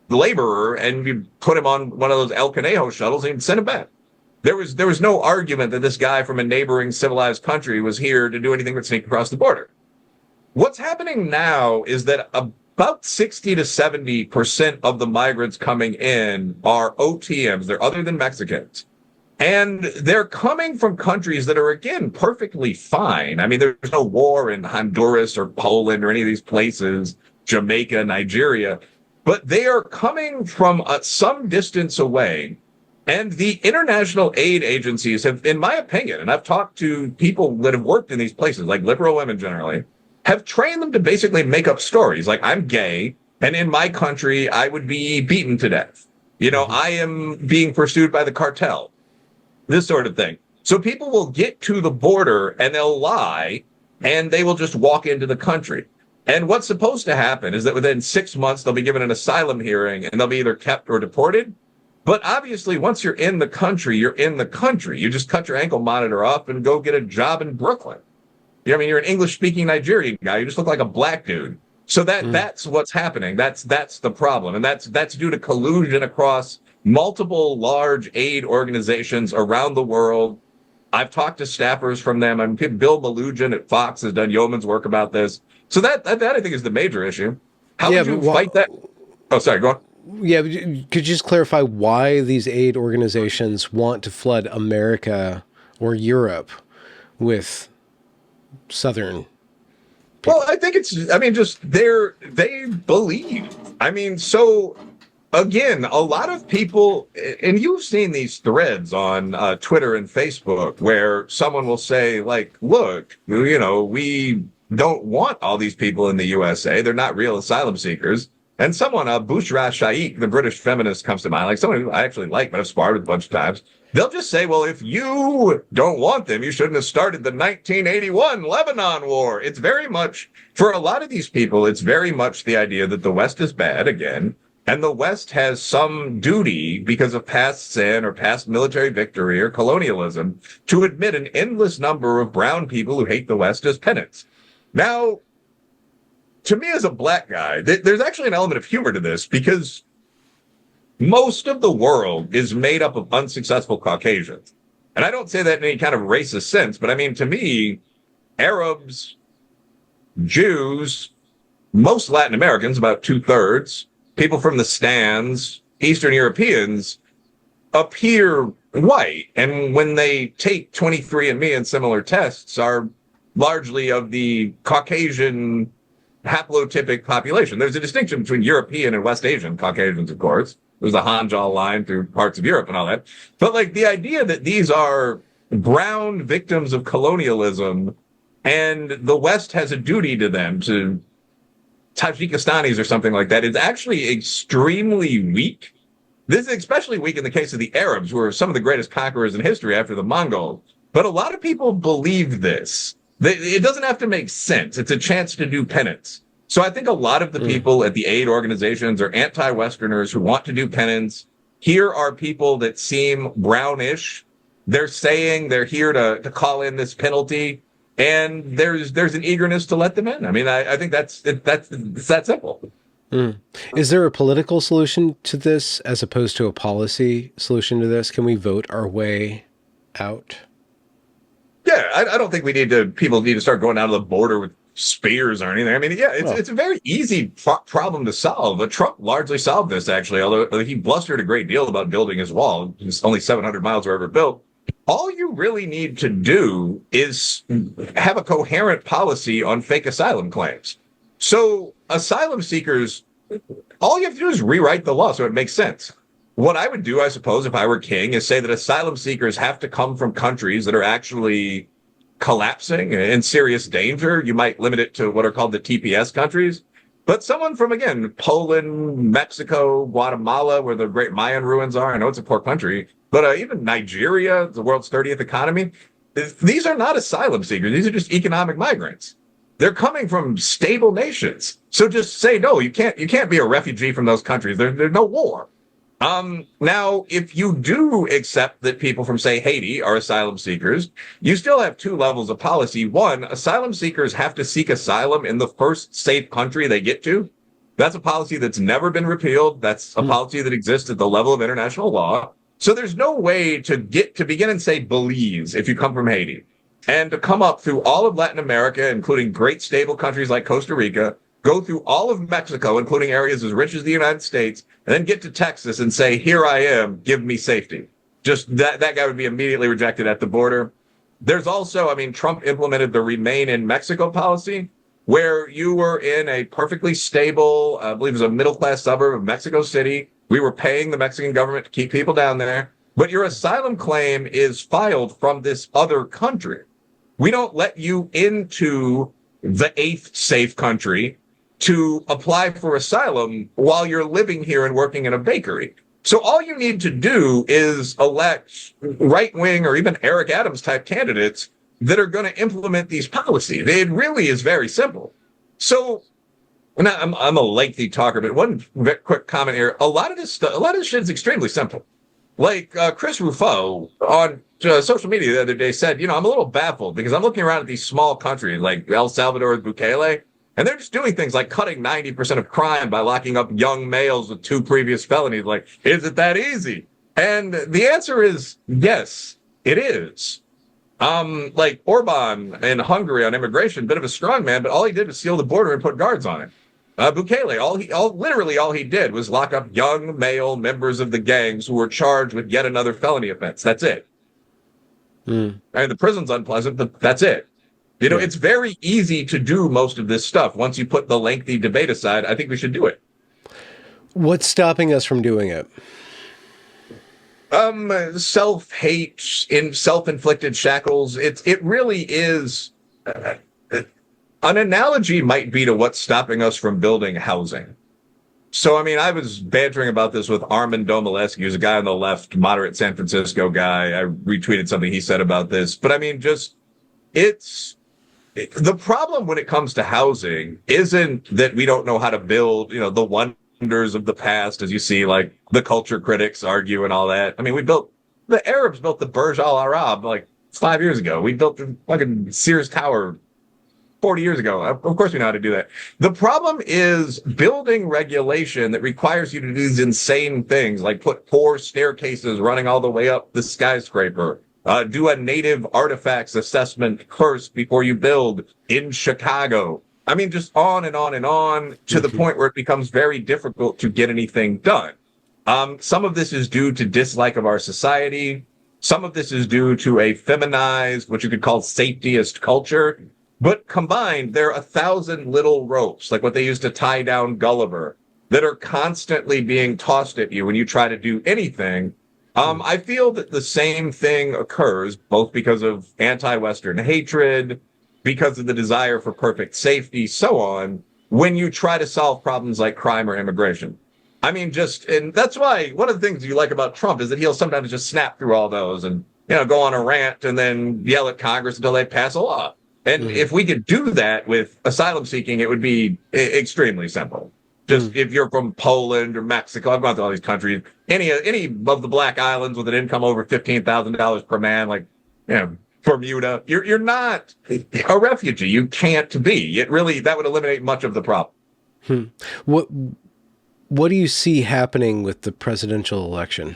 laborer and you put him on one of those El Conejo shuttles and send him back. There was no argument that this guy from a neighboring civilized country was here to do anything but sneak across the border. What's happening now is that about 60 to 70% of the migrants coming in are OTMs. They're other than Mexicans. And they're coming from countries that are, again, perfectly fine. I mean, there's no war in Honduras or Poland or any of these places, Jamaica, Nigeria. But they are coming from some distance away. And the international aid agencies have, in my opinion, and I've talked to people that have worked in these places, like liberal women generally, have trained them to basically make up stories. Like, I'm gay, and in my country, I would be beaten to death. I am being pursued by the cartel. This sort of thing. So people will get to the border, and they'll lie, and they will just walk into the country. And what's supposed to happen is that within 6 months, they'll be given an asylum hearing, and they'll be either kept or deported. But obviously, once you're in the country, you're in the country. You just cut your ankle monitor off and go get a job in Brooklyn. You're an English-speaking Nigerian guy. You just look like a black dude. So that's what's happening. That's the problem. And that's due to collusion across multiple large aid organizations around the world. I've talked to staffers from them. Bill Malugin at Fox has done yeoman's work about this. So that I think is the major issue. How would you fight that? Oh, sorry, go on. Yeah, could you just clarify why these aid organizations want to flood America or Europe with Southern people? Well, I think they believe. So again, a lot of people, and you've seen these threads on Twitter and Facebook where someone will say, look, we don't want all these people in the USA. They're not real asylum seekers. And someone, Bushra Shaikh, the British feminist, comes to mind, like someone who I actually like, but I've sparred with a bunch of times. They'll just say, well, if you don't want them, you shouldn't have started the 1981 Lebanon War. It's very much, for a lot of these people, it's very much the idea that the West is bad, again, and the West has some duty because of past sin or past military victory or colonialism to admit an endless number of brown people who hate the West as penance. Now, to me as a black guy, there's actually an element of humor to this because most of the world is made up of unsuccessful Caucasians. And I don't say that in any kind of racist sense, but I mean, to me, Arabs, Jews, most Latin Americans, about 2/3, people from the stands, Eastern Europeans, appear white. And when they take 23andMe and similar tests, are largely of the Caucasian haplotypic population. There's a distinction between European and West Asian Caucasians, of course. There's the Hanjal line through parts of Europe and all that. But like the idea that these are brown victims of colonialism and the West has a duty to them, to Tajikistanis or something like that, is actually extremely weak. This is especially weak in the case of the Arabs, who are some of the greatest conquerors in history after the Mongols. But a lot of people believe this. It doesn't have to make sense. It's a chance to do penance. So I think a lot of the people at the aid organizations are anti-Westerners who want to do penance. Here are people that seem brownish. They're saying they're here to call in this penalty, and there's an eagerness to let them in. I mean, I think it's that simple. Is there a political solution to this as opposed to a policy solution to this? Can we vote our way out? Yeah, I don't think people need to start going down to the border with spears or anything. I mean, yeah, it's a very easy problem to solve. But Trump largely solved this, actually, although he blustered a great deal about building his wall. It's only 700 miles were ever built. All you really need to do is have a coherent policy on fake asylum claims. So asylum seekers, all you have to do is rewrite the law so it makes sense. What I would do, I suppose, if I were king, is say that asylum seekers have to come from countries that are actually collapsing and in serious danger. You might limit it to what are called the TPS countries. But someone from, again, Poland, Mexico, Guatemala, where the great Mayan ruins are. I know it's a poor country, but even Nigeria, the world's 30th economy. These are not asylum seekers. These are just economic migrants. They're coming from stable nations. So just say, no, you can't be a refugee from those countries. There's no war. Now, if you do accept that people from, say, Haiti are asylum seekers, you still have two levels of policy. One, asylum seekers have to seek asylum in the first safe country they get to. That's a policy that's never been repealed. That's a policy that exists at the level of international law. So there's no way to begin and say Belize if you come from Haiti, and to come up through all of Latin America, including great stable countries like Costa Rica, go through all of Mexico, including areas as rich as the United States, and then get to Texas and say, here I am, give me safety. Just that guy would be immediately rejected at the border. There's also, I mean, Trump implemented the Remain in Mexico policy, where you were in a perfectly stable, I believe it was a middle-class suburb of Mexico City. We were paying the Mexican government to keep people down there. But your asylum claim is filed from this other country. We don't let you into the eighth safe country to apply for asylum while you're living here and working in a bakery. So all you need to do is elect right-wing or even Eric Adams type candidates that are going to implement these policies. It really is very simple. So, and I'm a lengthy talker, but one quick comment here. A lot of this shit is extremely simple. Like Chris Rufo on social media the other day said, I'm a little baffled because I'm looking around at these small countries like El Salvador, Bukele, and they're just doing things like cutting 90% of crime by locking up young males with 2 previous felonies. Like, is it that easy? And the answer is yes, it is. Like Orban in Hungary on immigration, bit of a strong man, but all he did was seal the border and put guards on it. Bukele, literally all he did was lock up young male members of the gangs who were charged with yet another felony offense. That's it. I mean, the prison's unpleasant, but that's it. It's very easy to do most of this stuff. Once you put the lengthy debate aside, I think we should do it. What's stopping us from doing it? Self-hate, in self-inflicted shackles. It really is. An analogy might be to what's stopping us from building housing. So, I mean, I was bantering about this with Armin Domaleski, who's a guy on the left, moderate San Francisco guy. I retweeted something he said about this. But I mean, just it's the problem when it comes to housing isn't that we don't know how to build, the wonders of the past, as you see, like the culture critics argue and all that. I mean, the Arabs built the Burj Al Arab like 5 years ago. We built the fucking Sears Tower 40 years ago. Of course we know how to do that. The problem is building regulation that requires you to do these insane things, like put 4 staircases running all the way up the skyscraper, do a native artifacts assessment first before you build in Chicago. I mean, just on and on and on to the point where it becomes very difficult to get anything done. Some of this is due to dislike of our society. Some of this is due to a feminized, what you could call safetyist culture. But combined, there are 1,000 little ropes, like what they used to tie down Gulliver, that are constantly being tossed at you when you try to do anything. I feel that the same thing occurs, both because of anti-Western hatred, because of the desire for perfect safety, so on, when you try to solve problems like crime or immigration. I mean, and that's why one of the things you like about Trump is that he'll sometimes just snap through all those and, go on a rant and then yell at Congress until they pass a law. And if we could do that with asylum seeking, it would be extremely simple. Just if you're from Poland or Mexico, I've gone to all these countries, any of the Black Islands with an income over $15,000 per man, like, Bermuda, you're not a refugee. You can't be. That would eliminate much of the problem. What do you see happening with the presidential election,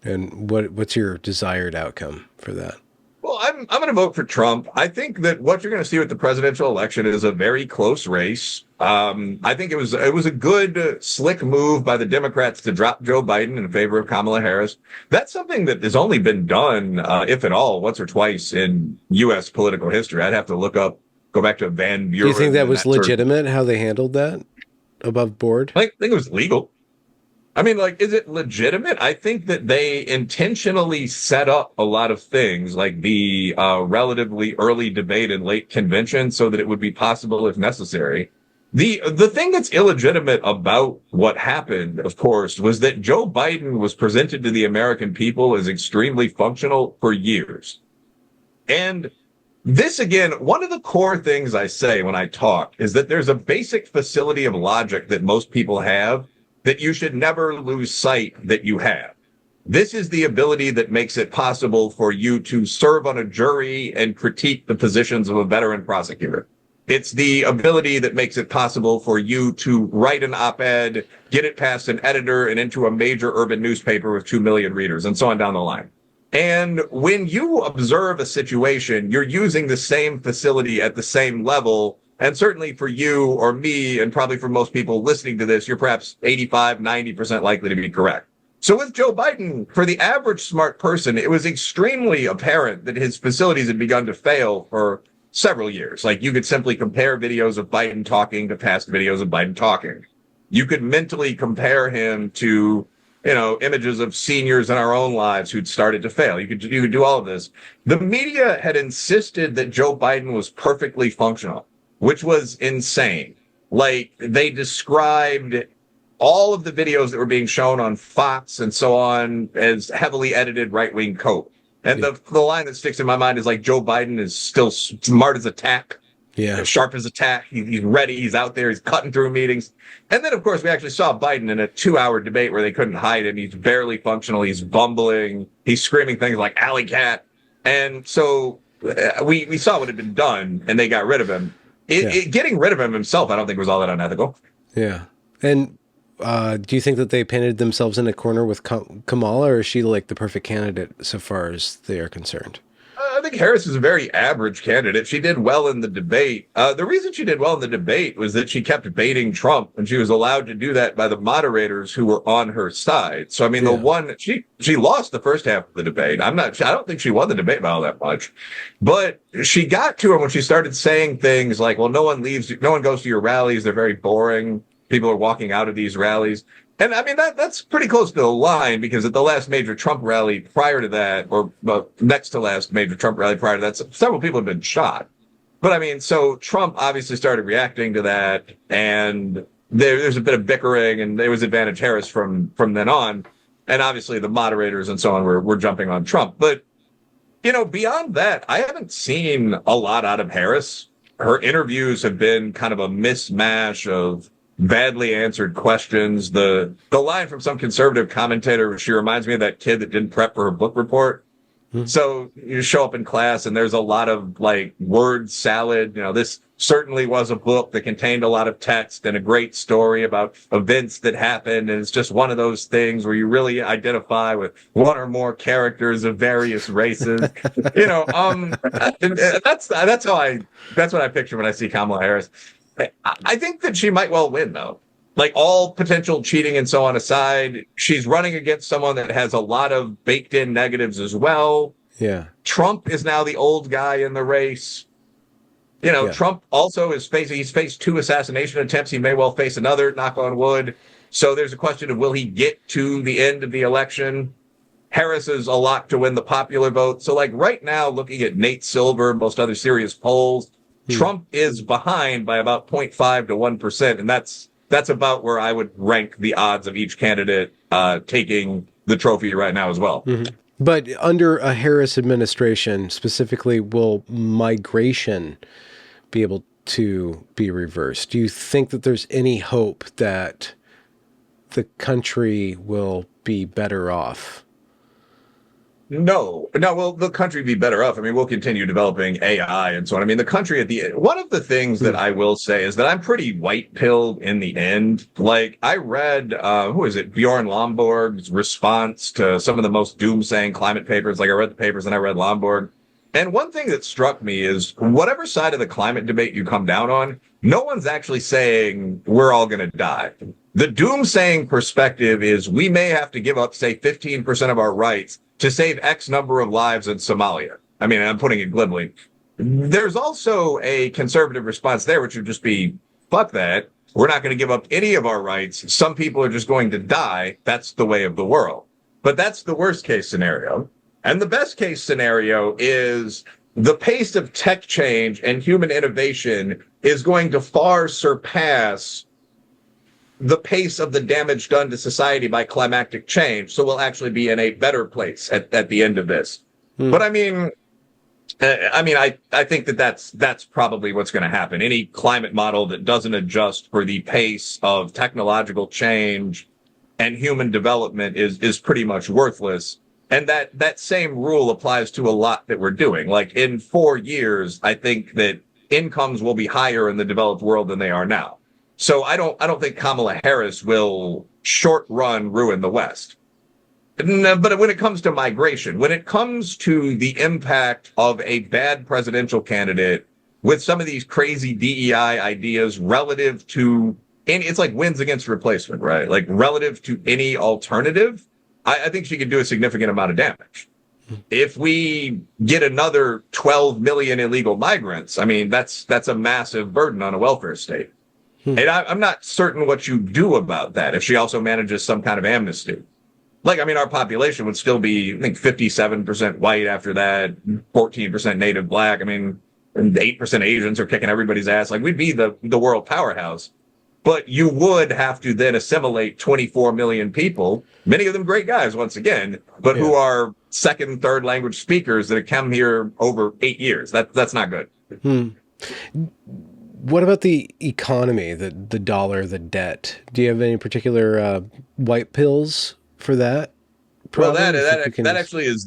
and what's your desired outcome for that? Well, I'm going to vote for Trump. I think that what you're going to see with the presidential election is a very close race. I think it was a good, slick move by the Democrats to drop Joe Biden in favor of Kamala Harris. That's something that has only been done, if at all, once or twice in U.S. political history. I'd have to go back to Van Buren. Do you think that was legitimate, how they handled that? Above board? I think it was legal. I mean, is it legitimate? I think that they intentionally set up a lot of things, like the relatively early debate and late convention, so that it would be possible if necessary. The thing that's illegitimate about what happened, of course, was that Joe Biden was presented to the American people as extremely functional for years. And this, again, one of the core things I say when I talk is that there's a basic facility of logic that most people have that you should never lose sight that you have. This is the ability that makes it possible for you to serve on a jury and critique the positions of a veteran prosecutor. It's the ability that makes it possible for you to write an op-ed, get it past an editor and into a major urban newspaper with 2 million readers, and so on down the line. And when you observe a situation, you're using the same facility at the same level. And certainly for you or me, and probably for most people listening to this, you're perhaps 85, 90% likely to be correct. So with Joe Biden, for the average smart person, it was extremely apparent that his facilities had begun to fail for several years. Like, you could simply compare videos of Biden talking to past videos of Biden talking. You could mentally compare him to, images of seniors in our own lives who'd started to fail. You could do all of this. The media had insisted that Joe Biden was perfectly functional, which was insane. Like, they described all of the videos that were being shown on Fox and so on as heavily edited right-wing cope. And the line that sticks in my mind is like, Joe Biden is still smart as a tack. Yeah. Sharp as a tack. He's ready. He's out there. He's cutting through meetings. And then, of course, we actually saw Biden in a 2-hour debate where they couldn't hide him. He's barely functional. He's bumbling. He's screaming things like alley cat. And so we saw what had been done, and they got rid of him. Getting rid of him himself, I don't think was all that unethical. Yeah. And do you think that they painted themselves in a corner with Kamala, or is she like the perfect candidate so far as they are concerned? I think Harris is a very average candidate. She did well in the debate. The reason she did well in the debate was that she kept baiting Trump, and she was allowed to do that by the moderators who were on her side. So, I mean, she lost the first half of the debate. I don't think she won the debate by all that much, but she got to him when she started saying things like, well, no one goes to your rallies. They're very boring. People are walking out of these rallies. And I mean, that's pretty close to the line, because at the last major Trump rally prior to that, or next to last major Trump rally prior to that, several people have been shot. But I mean, so Trump obviously started reacting to that. And there's a bit of bickering, and there was advantage Harris from then on. And obviously the moderators and so on were jumping on Trump. But, beyond that, I haven't seen a lot out of Harris. Her interviews have been kind of a mismatch of badly answered questions. The line from some conservative commentator, she reminds me of that kid that didn't prep for her book report. So you show up in class and there's a lot of word salad. This certainly was a book that contained a lot of text and a great story about events that happened. And it's just one of those things where you really identify with one or more characters of various races. That's what I picture when I see Kamala Harris. I think that she might well win, though. All potential cheating and so on aside, she's running against someone that has a lot of baked in negatives as well. Yeah. Trump is now the old guy in the race. Trump also he's faced 2 assassination attempts. He may well face another, knock on wood. So there's a question of, will he get to the end of the election? Harris is a lock to win the popular vote. So right now, looking at Nate Silver, most other serious polls, Trump is behind by about 0.5 to 1%. And that's about where I would rank the odds of each candidate taking the trophy right now as well. Mm-hmm. But under a Harris administration, specifically, will migration be able to be reversed? Do you think that there's any hope that the country will be better off? No, will the country be better off? I mean, we'll continue developing AI and so on. I mean, the country one of the things that I will say is that I'm pretty white-pilled in the end. I read, Bjorn Lomborg's response to some of the most doomsaying climate papers. I read the papers and I read Lomborg. And one thing that struck me is whatever side of the climate debate you come down on, no one's actually saying we're all going to die. The doomsaying perspective is we may have to give up, say, 15% of our rights to save X number of lives in Somalia. I mean, I'm putting it glibly. There's also a conservative response there, which would just be, fuck that. We're not going to give up any of our rights. Some people are just going to die. That's the way of the world. But that's the worst case scenario. And the best case scenario is the pace of tech change and human innovation is going to far surpass the pace of the damage done to society by climatic change. So we'll actually be in a better place at the end of this. But I think that's probably what's going to happen. Any climate model that doesn't adjust for the pace of technological change and human development is pretty much worthless. And that same rule applies to a lot that we're doing. In 4 years, I think that incomes will be higher in the developed world than they are now. So I don't think Kamala Harris will short run ruin the West. But when it comes to migration, when it comes to the impact of a bad presidential candidate with some of these crazy DEI ideas relative to, and it's wins against replacement, right? Relative to any alternative, I think she could do a significant amount of damage. If we get another 12 million illegal migrants, I mean, that's a massive burden on a welfare state. And I'm not certain what you do about that if she also manages some kind of amnesty. Our population would still be, I think, 57% white after that, 14% native black. 8% Asians are kicking everybody's ass. We'd be the world powerhouse. But you would have to then assimilate 24 million people, many of them great guys, once again, but who are second, third language speakers that have come here over 8 years. That's not good. What about the economy, the dollar, the debt? Do you have any particular white pills for that problem? Well, that actually is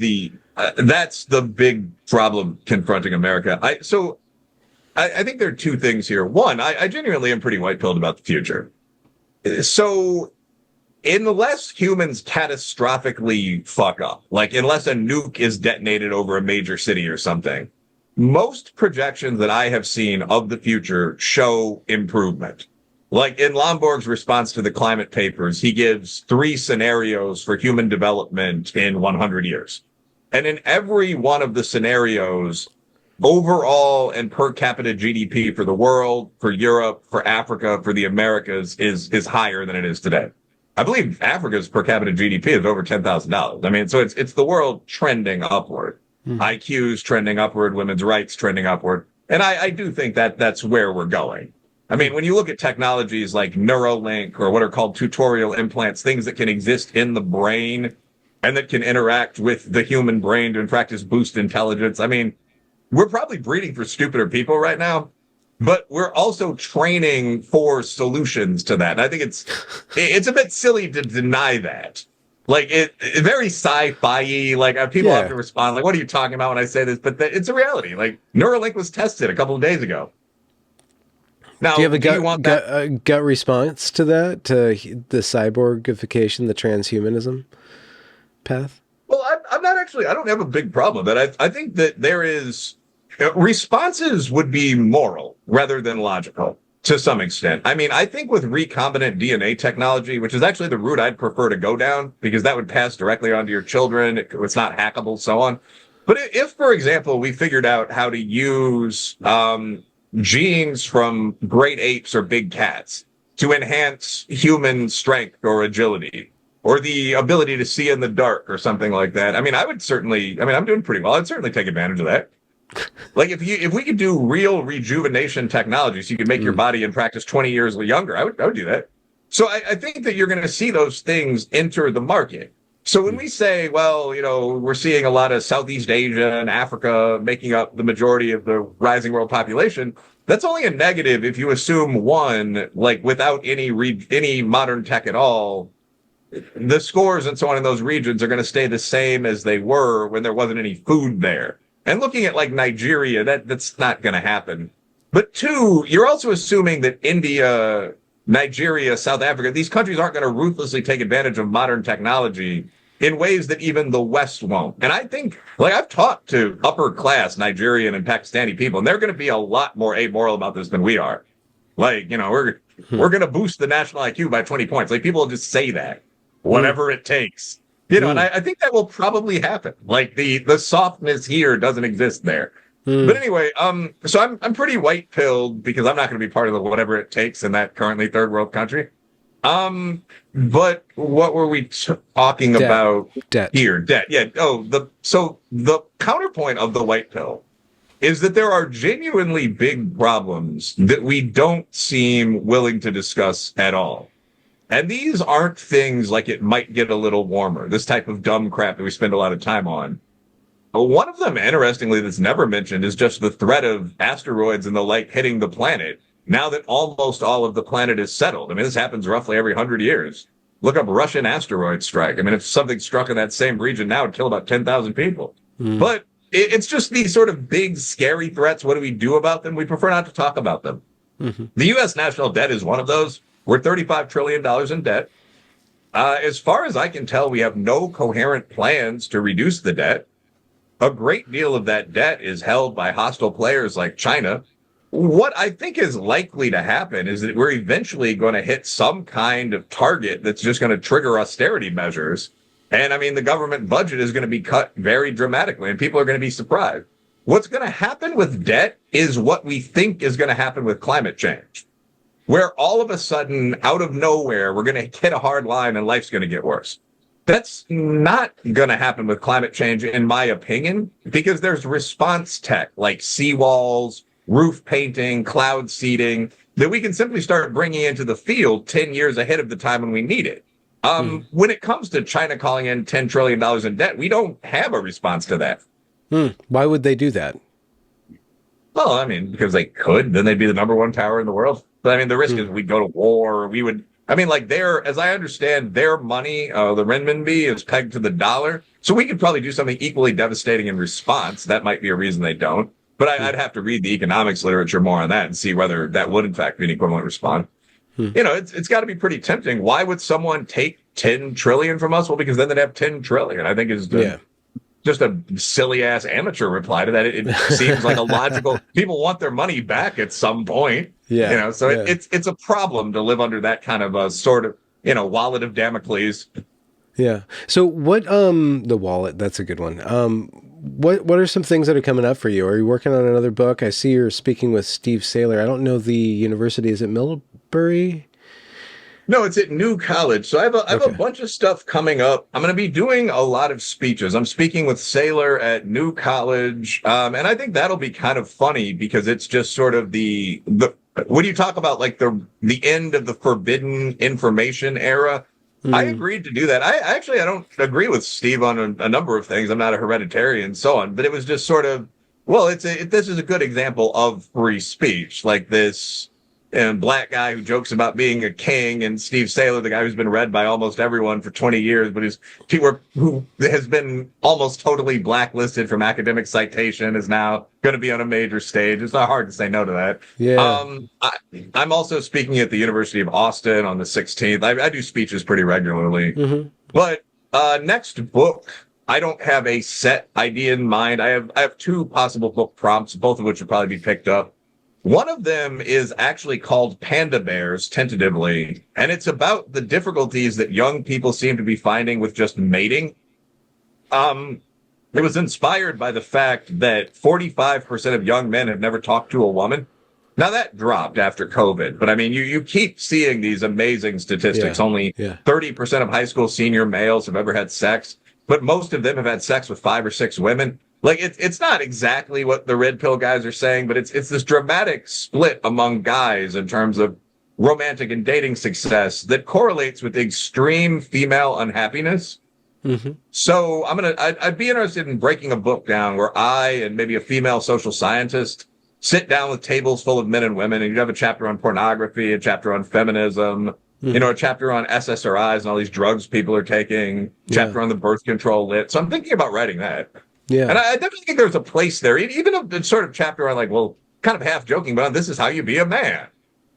that's the big problem confronting America. I think there are 2 things here. One, I genuinely am pretty white-pilled about the future. So unless humans catastrophically fuck up, unless a nuke is detonated over a major city or something, most projections that I have seen of the future show improvement. In Lomborg's response to the climate papers, he gives 3 scenarios for human development in 100 years. And in every one of the scenarios, overall and per capita GDP for the world, for Europe, for Africa, for the Americas is higher than it is today. I believe Africa's per capita GDP is over $10,000. So it's the world trending upward. IQ's trending upward, women's rights trending upward. And I do think that that's where we're going. I mean, when you look at technologies like Neuralink or what are called tutorial implants, things that can exist in the brain and that can interact with the human brain to, in practice, boost intelligence. I mean, we're probably breeding for stupider people right now, but we're also training for solutions to that. And I think it's a bit silly to deny that. Like it very sci-fi-y. Like people have to respond, like, "What are you talking about when I say this?" But it's a reality. Like Neuralink was tested a couple of days ago. Now, do you have a gut response to that, to the cyborgification, the transhumanism path? Well, I'm not actually. I don't have a big problem with that. I think that there is responses would be moral rather than logical to some extent. I mean, I think with recombinant DNA technology, which is actually the route I'd prefer to go down because that would pass directly onto your children. It's not hackable, so on. But if, for example, we figured out how to use genes from great apes or big cats to enhance human strength or agility or the ability to see in the dark or something like that, I mean, I'm doing pretty well. I'd certainly take advantage of that. Like if we could do real rejuvenation technology, so you could make your body in practice 20 years younger, I would do that. So I think that you're going to see those things enter the market. So when we say, well, we're seeing a lot of Southeast Asia and Africa making up the majority of the rising world population, that's only a negative if you assume one, like without any modern tech at all, the scores and so on in those regions are going to stay the same as they were when there wasn't any food there. And looking at like Nigeria, that's not going to happen. But two, you're also assuming that India, Nigeria, South Africa, these countries aren't going to ruthlessly take advantage of modern technology in ways that even the West won't. And I think, like I've talked to upper class Nigerian and Pakistani people, and they're going to be a lot more amoral about this than we are. Like, we're going to boost the national IQ by 20 points. Like people will just say that, whatever it takes. And I think that will probably happen. Like the softness here doesn't exist there. But anyway, so I'm pretty white pilled because I'm not going to be part of the whatever it takes in that currently third world country. But what were we talking about here? Debt. Yeah. So the counterpoint of the white pill is that there are genuinely big problems that we don't seem willing to discuss at all. And these aren't things like it might get a little warmer, this type of dumb crap that we spend a lot of time on. One of them, interestingly, that's never mentioned is just the threat of asteroids and the like hitting the planet now that almost all of the planet is settled. I mean, this happens roughly every 100 years. Look up Russian asteroid strike. I mean, if something struck in that same region now, it'd kill about 10,000 people. But it's just these sort of big, scary threats. What do we do about them? We prefer not to talk about them. The U.S. national debt is one of those. We're $35 trillion in debt. As far as I can tell, we have no coherent plans to reduce the debt. A great deal of that debt is held by hostile players like China. What I think is likely to happen is that we're eventually going to hit some kind of target that's just going to trigger austerity measures. And I mean, the government budget is going to be cut very dramatically and people are going to be surprised. What's going to happen with debt is what we think is going to happen with climate change, where all of a sudden, out of nowhere, we're going to hit a hard line and life's going to get worse. That's not going to happen with climate change, in my opinion, because there's response tech like seawalls, roof painting, cloud seeding, that we can simply start bringing into the field 10 years ahead of the time when we need it. When it comes to China calling in $10 trillion in debt, we don't have a response to that. Why would they do that? Well, I mean, because they could. Then they'd be the number one power in the world. But I mean, the risk is we'd go to war. As I understand, their money, the renminbi, is pegged to the dollar. So we could probably do something equally devastating in response. That might be a reason they don't. But I'd have to read the economics literature more on that and see whether that would, in fact, be an equivalent response. It's got to be pretty tempting. Why would someone take 10 trillion from us? Well, because then they'd have 10 trillion. I think is just a silly ass amateur reply to that. It seems like a logical. People want their money back at some point. It's a problem to live under that kind of a sort of wallet of Damocles. Yeah. So what? The wallet. That's a good one. What are some things that are coming up for you? Are you working on another book? I see you're speaking with Steve Saylor. I don't know the university. Is it Middlebury? No, it's at New College. So I have a bunch of stuff coming up. I'm going to be doing a lot of speeches. I'm speaking with Saylor at New College. And I think that'll be kind of funny because it's just sort of the when you talk about like the end of the forbidden information era, I agreed to do that. I don't agree with Steve on a number of things. I'm not a hereditarian and so on, but it was just sort of, well, this is a good example of free speech, like this black guy who jokes about being a king, and Steve Saylor, the guy who's been read by almost everyone for 20 years, but who has been almost totally blacklisted from academic citation, is now going to be on a major stage. It's not hard to say no to that. Yeah. I'm also speaking at the University of Austin on the 16th. I do speeches pretty regularly. But next book, I don't have a set idea in mind. I have two possible book prompts, both of which would probably be picked up. One of them is actually called Panda Bears, tentatively, and it's about the difficulties that young people seem to be finding with just mating. It was inspired by the fact that 45% of young men have never talked to a woman. Now that dropped after COVID, but I mean, you keep seeing these amazing statistics. Only 30% of high school senior males have ever had sex, but most of them have had sex with 5 or 6 women. Like it's not exactly what the red pill guys are saying, but it's this dramatic split among guys in terms of romantic and dating success that correlates with extreme female unhappiness. So I'd be interested in breaking a book down where I and maybe a female social scientist sit down with tables full of men and women, and you have a chapter on pornography, a chapter on feminism, a chapter on SSRIs and all these drugs people are taking, chapter on the birth control lit. So I'm thinking about writing that. Yeah. And I definitely think there's a place there, even a sort of chapter on like, well, kind of half joking, but this is how you be a man.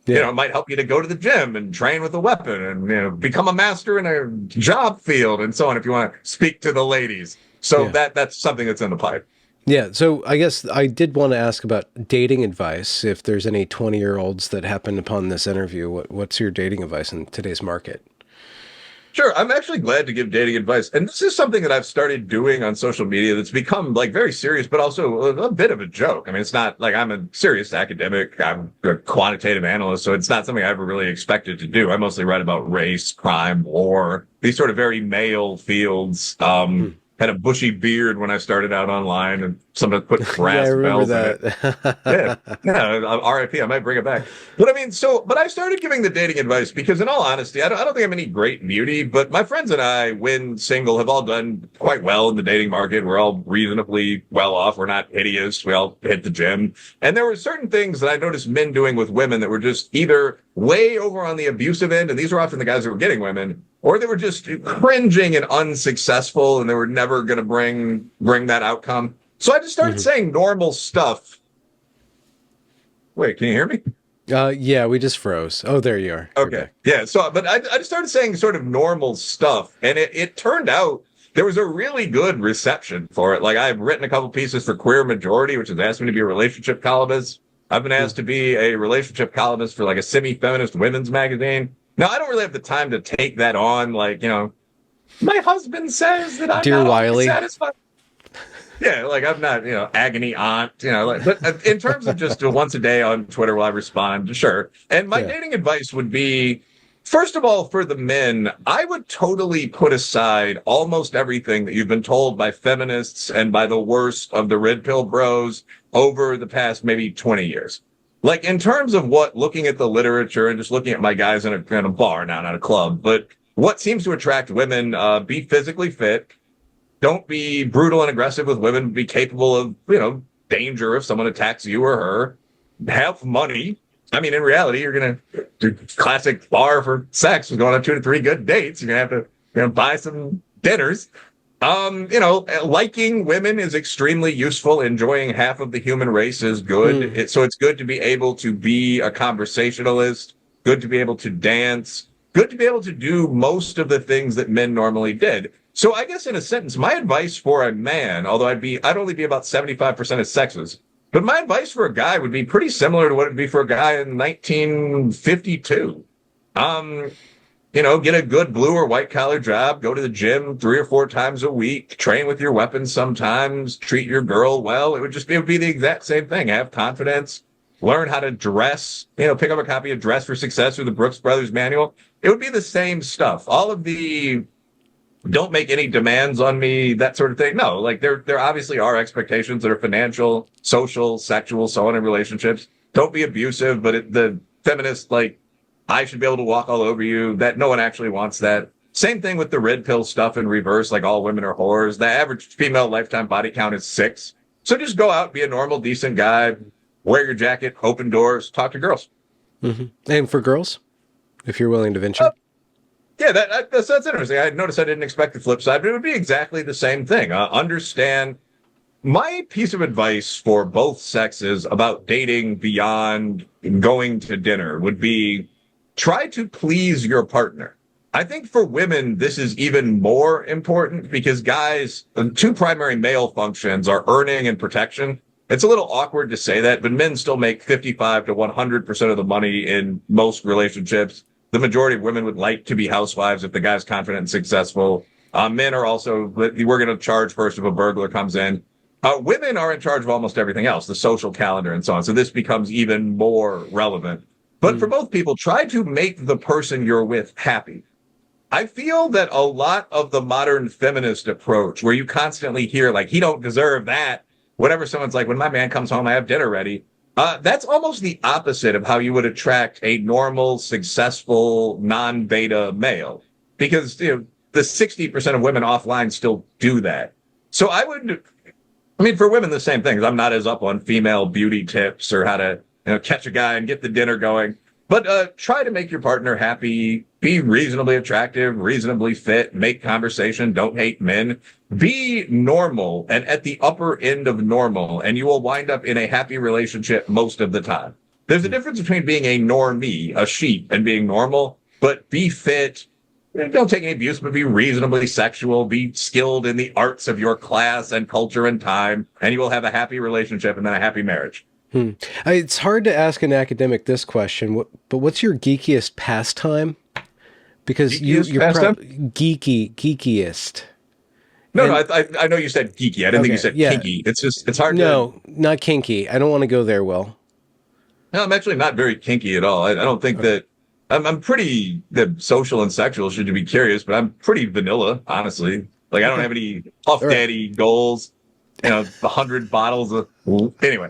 Yeah. It might help you to go to the gym and train with a weapon and, become a master in a job field and so on if you want to speak to the ladies. So that's something that's in the pipe. Yeah. So I guess I did want to ask about dating advice. If there's any 20-year-olds that happen upon this interview, what's your dating advice in today's market? Sure. I'm actually glad to give dating advice. And this is something that I've started doing on social media that's become like very serious, but also a bit of a joke. I mean, it's not like I'm a serious academic. I'm a quantitative analyst, so it's not something I ever really expected to do. I mostly write about race, crime, war, these sort of very male fields. Had a bushy beard when I started out online, and somebody put brass bells in it. RIP, I might bring it back. But I mean, but I started giving the dating advice because, in all honesty, I don't think I'm any great beauty, but my friends and I, when single, have all done quite well in the dating market. We're all reasonably well off. We're not hideous. We all hit the gym. And there were certain things that I noticed men doing with women that were just either way over on the abusive end, and these were often the guys that were getting women, or they were just cringing and unsuccessful, and they were never going to bring that outcome. So I just started saying normal stuff. Wait, can you hear me? Yeah, we just froze. Oh, there you are. Okay. Yeah. So, but I just started saying sort of normal stuff, and it turned out there was a really good reception for it. Like I've written a couple pieces for Queer Majority, which has asked me to be a relationship columnist. I've been asked to be a relationship columnist for like a semi-feminist women's magazine. Now, I don't really have the time to take that on. Like, my husband says that I'm Dear not Wiley. satisfied. Yeah, like I'm not, agony aunt, but in terms of just once a day on Twitter while I respond, sure. And my dating advice would be, first of all, for the men, I would totally put aside almost everything that you've been told by feminists and by the worst of the red pill bros over the past maybe 20 years. Like in terms of looking at the literature and just looking at my guys in a bar now, not a club, but what seems to attract women, be physically fit, don't be brutal and aggressive with women, be capable of, danger if someone attacks you or her, have money. I mean, in reality, you're going to do classic bar for sex, going on 2 to 3 good dates. You're going to have to buy some dinners. Liking women is extremely useful. Enjoying half of the human race is good. So it's good to be able to be a conversationalist, good to be able to dance, good to be able to do most of the things that men normally did. So I guess in a sentence, my advice for a man, although I'd only be about 75% as sexist, but my advice for a guy would be pretty similar to what it'd be for a guy in 1952. Get a good blue or white collar job, go to the gym 3 or 4 times a week, train with your weapons sometimes, treat your girl well. It would be the exact same thing. Have confidence, learn how to dress, pick up a copy of Dress for Success or the Brooks Brothers Manual. It would be the same stuff. All of the don't make any demands on me, that sort of thing. No, like there obviously are expectations that are financial, social, sexual, so on in relationships. don't be abusive, but the feminist, like, I should be able to walk all over you, that no one actually wants that. Same thing with the red pill stuff in reverse, like all women are whores. The average female lifetime body count is 6. So just go out, be a normal, decent guy, wear your jacket, open doors, talk to girls. Mm-hmm. And for girls, if you're willing to venture? Yeah, that's interesting. I noticed I didn't expect the flip side, but it would be exactly the same thing. Understand my piece of advice for both sexes about dating beyond going to dinner would be try to please your partner. I think for women, this is even more important because guys, the two primary male functions are earning and protection. It's a little awkward to say that, but men still make 55 to 100% of the money in most relationships. The majority of women would like to be housewives if the guy's confident and successful. Men are also, we're going to charge first if a burglar comes in. Women are in charge of almost everything else, the social calendar and so on. So this becomes even more relevant. But for both people, try to make the person you're with happy. I feel that a lot of the modern feminist approach where you constantly hear like, he don't deserve that. Whenever someone's like, when my man comes home, I have dinner ready. That's almost the opposite of how you would attract a normal, successful, non-beta male. Because the 60% of women offline still do that. So for women, the same thing. I'm not as up on female beauty tips or how to catch a guy and get the dinner going. But try to make your partner happy, be reasonably attractive, reasonably fit, make conversation, don't hate men, be normal and at the upper end of normal, and you will wind up in a happy relationship most of the time. There's a difference between being a normie, a sheep, and being normal, but be fit, don't take any abuse, but be reasonably sexual, be skilled in the arts of your class and culture and time, and you will have a happy relationship and then a happy marriage. It's hard to ask an academic this question, but what's your geekiest pastime? Because you're geekiest. No, I know you said geeky. I didn't think you said kinky. It's hard. No, not kinky. I don't want to go there, Will. No, I'm actually not very kinky at all. I don't think that I'm pretty social and sexual. Should you be curious, but I'm pretty vanilla, honestly. Like I don't have any puff daddy goals. 100 bottles of anyway.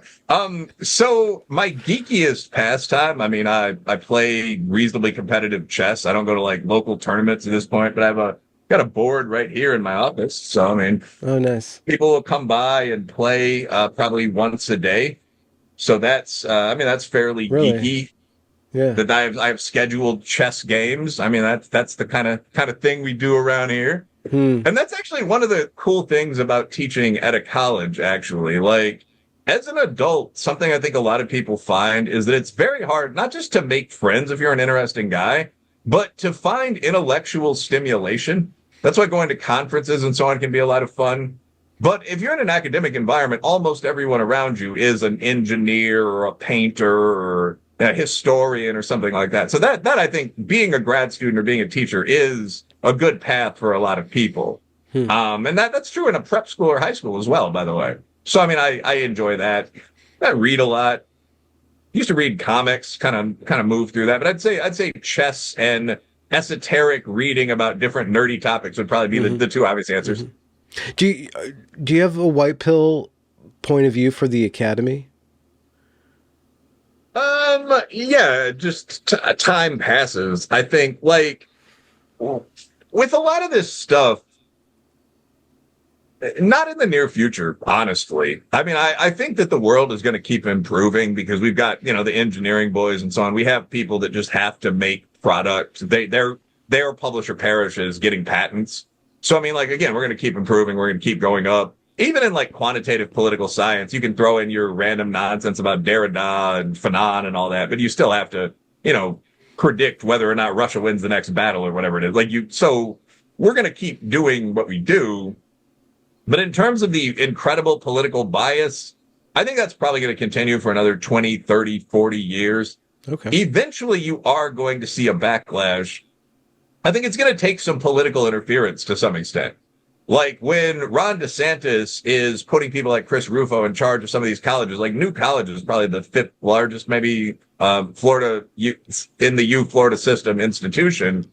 So my geekiest pastime, I play reasonably competitive chess. I don't go to like local tournaments at this point, but I've got a board right here in my office. So oh nice. People will come by and play probably once a day. So that's fairly geeky. Yeah. That I have scheduled chess games. That's the kind of thing we do around here. And that's actually one of the cool things about teaching at a college, actually. Like, as an adult, something I think a lot of people find is that it's very hard, not just to make friends if you're an interesting guy, but to find intellectual stimulation. That's why going to conferences and so on can be a lot of fun. But if you're in an academic environment, almost everyone around you is an engineer or a painter or a historian or something like that. So that I think being a grad student or being a teacher is a good path for a lot of people. And that's true in a prep school or high school as well, by the way. So, I enjoy that. I read a lot. Used to read comics, kind of move through that. But I'd say chess and esoteric reading about different nerdy topics would probably be the two obvious answers. Do you have a white pill point of view for the academy? Yeah, just time passes. I think, like, with a lot of this stuff, not in the near future, honestly. I think that the world is going to keep improving because we've got, the engineering boys and so on. We have people that just have to make products. Their publisher perishes getting patents. So, again, we're going to keep improving. We're going to keep going up. Even in like quantitative political science, you can throw in your random nonsense about Derrida and Fanon and all that, but you still have to, predict whether or not Russia wins the next battle or whatever it is. So we're going to keep doing what we do. But in terms of the incredible political bias, I think that's probably going to continue for another 20, 30, 40 years. Okay. Eventually you are going to see a backlash. I think it's going to take some political interference to some extent. Like when Ron DeSantis is putting people like Chris Rufo in charge of some of these colleges, like New College is probably the 5th largest, maybe Florida system institution.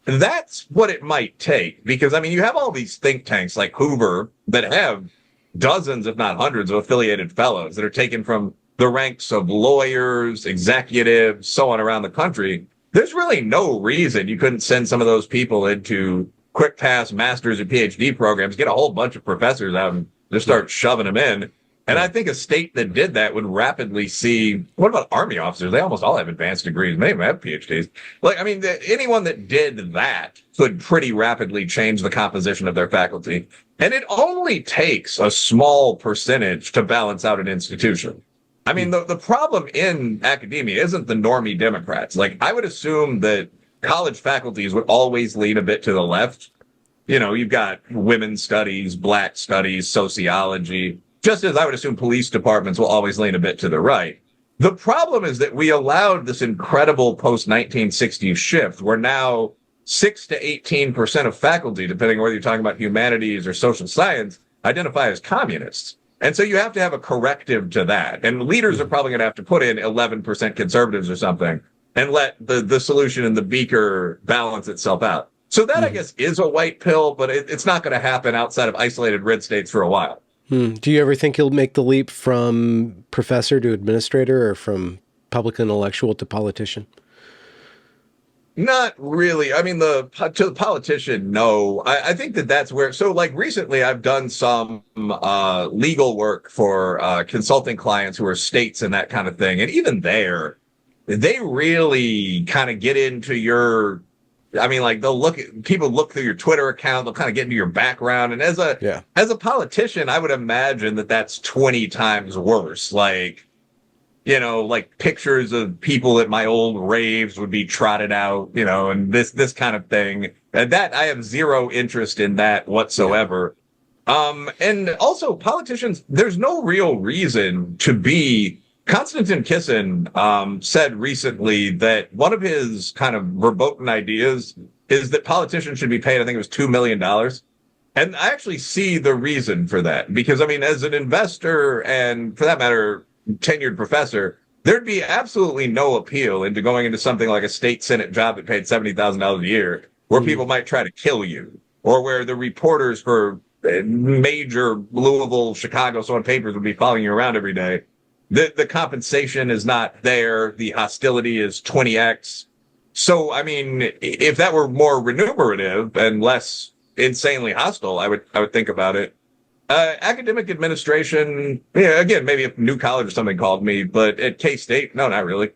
That's what it might take because, you have all these think tanks like Hoover that have dozens, if not hundreds of affiliated fellows that are taken from the ranks of lawyers, executives, so on around the country, there's really no reason you couldn't send some of those people into quick pass master's or PhD programs, get a whole bunch of professors out and just start shoving them in. And I think a state that did that would rapidly see, what about Army officers? They almost all have advanced degrees. Many of them have PhDs. Like, I mean, anyone that did that could pretty rapidly change the composition of their faculty. And it only takes a small percentage to balance out an institution. I mean, the problem in academia isn't the normie Democrats. Like, I would assume that college faculties would always lean a bit to the left. You know, you've got women's studies, black studies, sociology, just as I would assume police departments will always lean a bit to the right. The problem is that we allowed this incredible post-1960s shift where now 6 to 18% of faculty, depending on whether you're talking about humanities or social science, identify as communists. And so you have to have a corrective to that. And leaders are probably going to have to put in 11% conservatives or something and let the solution in the beaker balance itself out. So that, I guess, is a white pill, but it's not going to happen outside of isolated red states for a while. Do you ever think you'll make the leap from professor to administrator or from public intellectual to politician? Not really. I mean, to the politician, no. I think that's where, so like recently I've done some legal work for consulting clients who are states and that kind of thing. And even there, they really kind of get into your, I mean, like people look through your Twitter account, they'll kind of get into your background. And as a politician, I would imagine that that's 20 times worse. Like, you know, like pictures of people at my old raves would be trotted out, you know, and this kind of thing. And that I have zero interest in that whatsoever. And also politicians, there's no real reason to be. Konstantin Kisin said recently that one of his kind of verboten ideas is that politicians should be paid, I think it was $2 million. And I actually see the reason for that. Because, I mean, as an investor and, for that matter, tenured professor, there'd be absolutely no appeal into going into something like a state senate job that paid $70,000 a year, where people might try to kill you, or where the reporters for major Louisville, Chicago, so on papers would be following you around every day. The compensation is not there. The hostility is 20x. So, I mean, if that were more remunerative and less insanely hostile, I would think about it. Academic administration, yeah, again, maybe if New College or something called me, but at K-State, no, not really.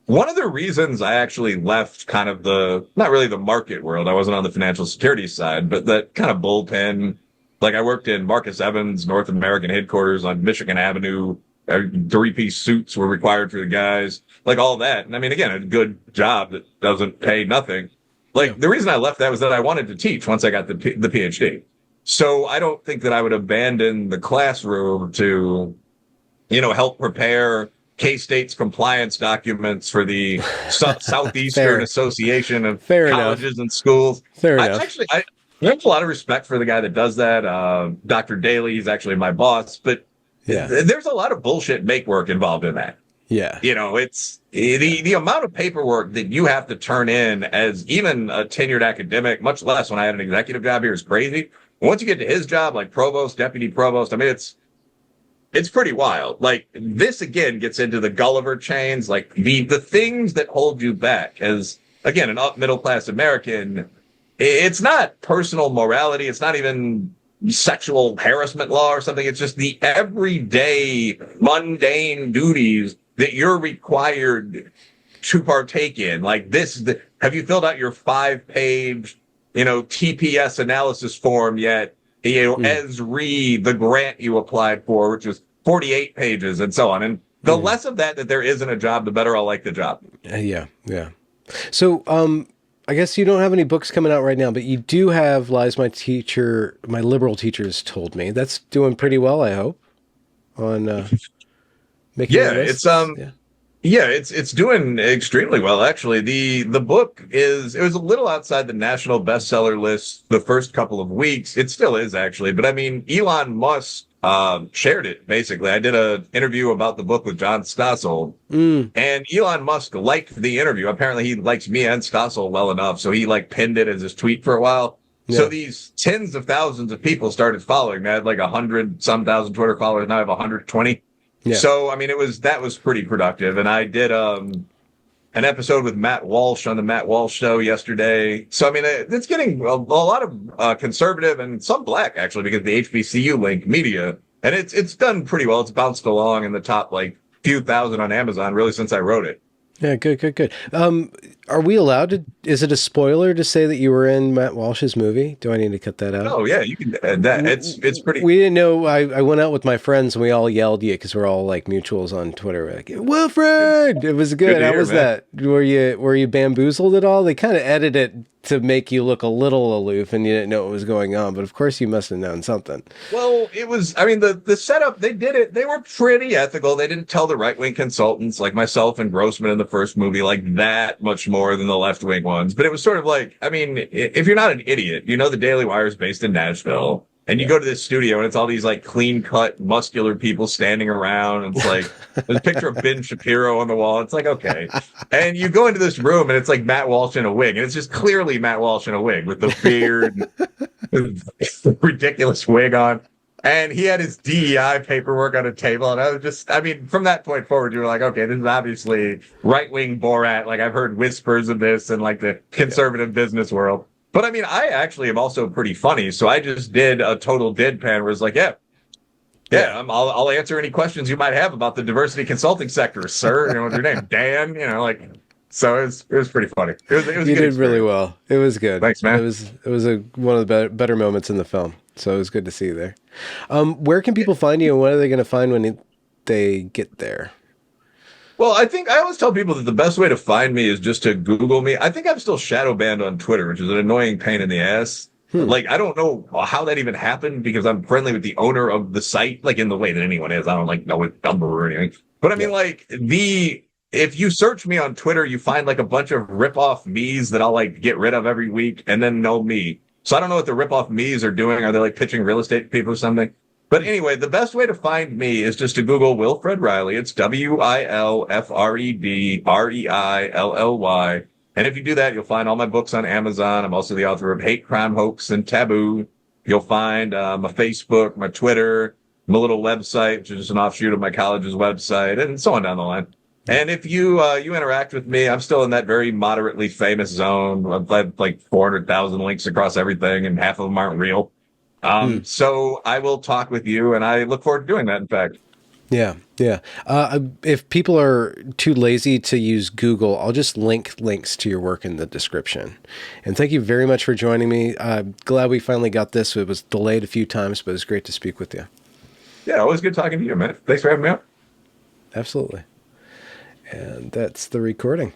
One of the reasons I actually left kind of not really the market world, I wasn't on the financial securities side, but that kind of bullpen, like I worked in Marcus Evans, North American headquarters on Michigan Avenue. Three-piece suits were required for the guys, like all that. And I mean, again, a good job that doesn't pay nothing. Like the reason I left that was that I wanted to teach once I got the PhD. So I don't think that I would abandon the classroom to, you know, help prepare K-State's compliance documents for the Southeastern Association of Colleges and Schools. Fair enough. I have a lot of respect for the guy that does that. Dr. Daly, he's actually my boss, but there's a lot of bullshit make work involved in that. Yeah. You know, it's the amount of paperwork that you have to turn in as even a tenured academic, much less when I had an executive job here, is crazy. Once you get to his job, like provost, deputy provost, I mean, it's pretty wild. Like this again gets into the Gulliver chains, like the things that hold you back as, again, an up middle class American. It's not personal morality. It's not even sexual harassment law or something. It's just the everyday mundane duties that you're required to partake in. Like this, have you filled out your 5-page, you know, TPS analysis form yet? You know, as re the grant you applied for, which was 48 pages and so on. And the less of that there is in a job, the better I'll like the job. Yeah. So, I guess you don't have any books coming out right now, but you do have Lies My Liberal Teachers Told Me. That's doing pretty well, I hope. On making lists. It's doing extremely well, actually. The book it was a little outside the national bestseller list the first couple of weeks. It still is, actually. But I mean, Elon Musk shared it, basically. I did an interview about the book with John Stossel, and Elon Musk liked the interview. Apparently he likes me and Stossel well enough, so he like pinned it as his tweet for a while. Yeah. So these tens of thousands of people started following me. I had like 100-some thousand Twitter followers, now I have 120. Yeah. So, I mean, that was pretty productive. And I did an episode with Matt Walsh on the Matt Walsh show yesterday. So, I mean, it's getting a lot of conservative and some black, actually, because the HBCU link media. And it's done pretty well. It's bounced along in the top, like, few thousand on Amazon, really, since I wrote it. Yeah, good. Are we allowed to, is it a spoiler to say that you were in Matt Walsh's movie? Do I need to cut that out? Oh, yeah, you can add that. It's pretty. We didn't know. I went out with my friends and we all yelled you because we're all like mutuals on Twitter. We're like, Wilfred! It was good. How was that? Were you bamboozled at all? They kind of edited it to make you look a little aloof and you didn't know what was going on, but of course you must have known something. Well, it was, I mean, the setup, they did it. They were pretty ethical. They didn't tell the right-wing consultants like myself and Grossman in the first movie like that much more than the left-wing ones. But it was sort of like, I mean, if you're not an idiot, you know, the Daily Wire is based in Nashville. And you go to this studio and it's all these like clean cut, muscular people standing around. And it's like, there's a picture of Ben Shapiro on the wall. It's like, okay. And you go into this room and it's like Matt Walsh in a wig. And it's just clearly Matt Walsh in a wig with the beard, the ridiculous wig on. And he had his DEI paperwork on a table. And I was just, I mean, from that point forward, you were like, okay, this is obviously right wing Borat. Like I've heard whispers of this in like the conservative business world. But I mean, I actually am also pretty funny. So I just did a total deadpan where it's like, I'll answer any questions you might have about the diversity consulting sector, sir. You know, what's your name? Dan, you know, like, so it was pretty funny. It was you did really well. It was good. Thanks, man. It was one of the better moments in the film. So it was good to see you there. Where can people find you and what are they going to find when they get there? Well, I think I always tell people that the best way to find me is just to Google me. I think I'm still shadow banned on Twitter, which is an annoying pain in the ass. Like, I don't know how that even happened because I'm friendly with the owner of the site, like in the way that anyone is. I don't like know his number or anything. But I mean, like if you search me on Twitter, you find like a bunch of rip-off me's that I'll like get rid of every week and then know me. So I don't know what the rip-off me's are doing. Are they like pitching real estate to people or something? But anyway, the best way to find me is just to Google Wilfred Reilly. It's WILFRED REILLY. And if you do that, you'll find all my books on Amazon. I'm also the author of Hate, Crime, Hoax, and Taboo. You'll find my Facebook, my Twitter, my little website, which is just an offshoot of my college's website, and so on down the line. And if you interact with me, I'm still in that very moderately famous zone. I've had like 400,000 links across everything, and half of them aren't real. So I will talk with you, and I look forward to doing that, in fact. Yeah. If people are too lazy to use Google, I'll just link links to your work in the description. And thank you very much for joining me. Glad we finally got this. It was delayed a few times, but it's great to speak with you. Yeah, always good talking to you, man. Thanks for having me on. Absolutely. And that's the recording.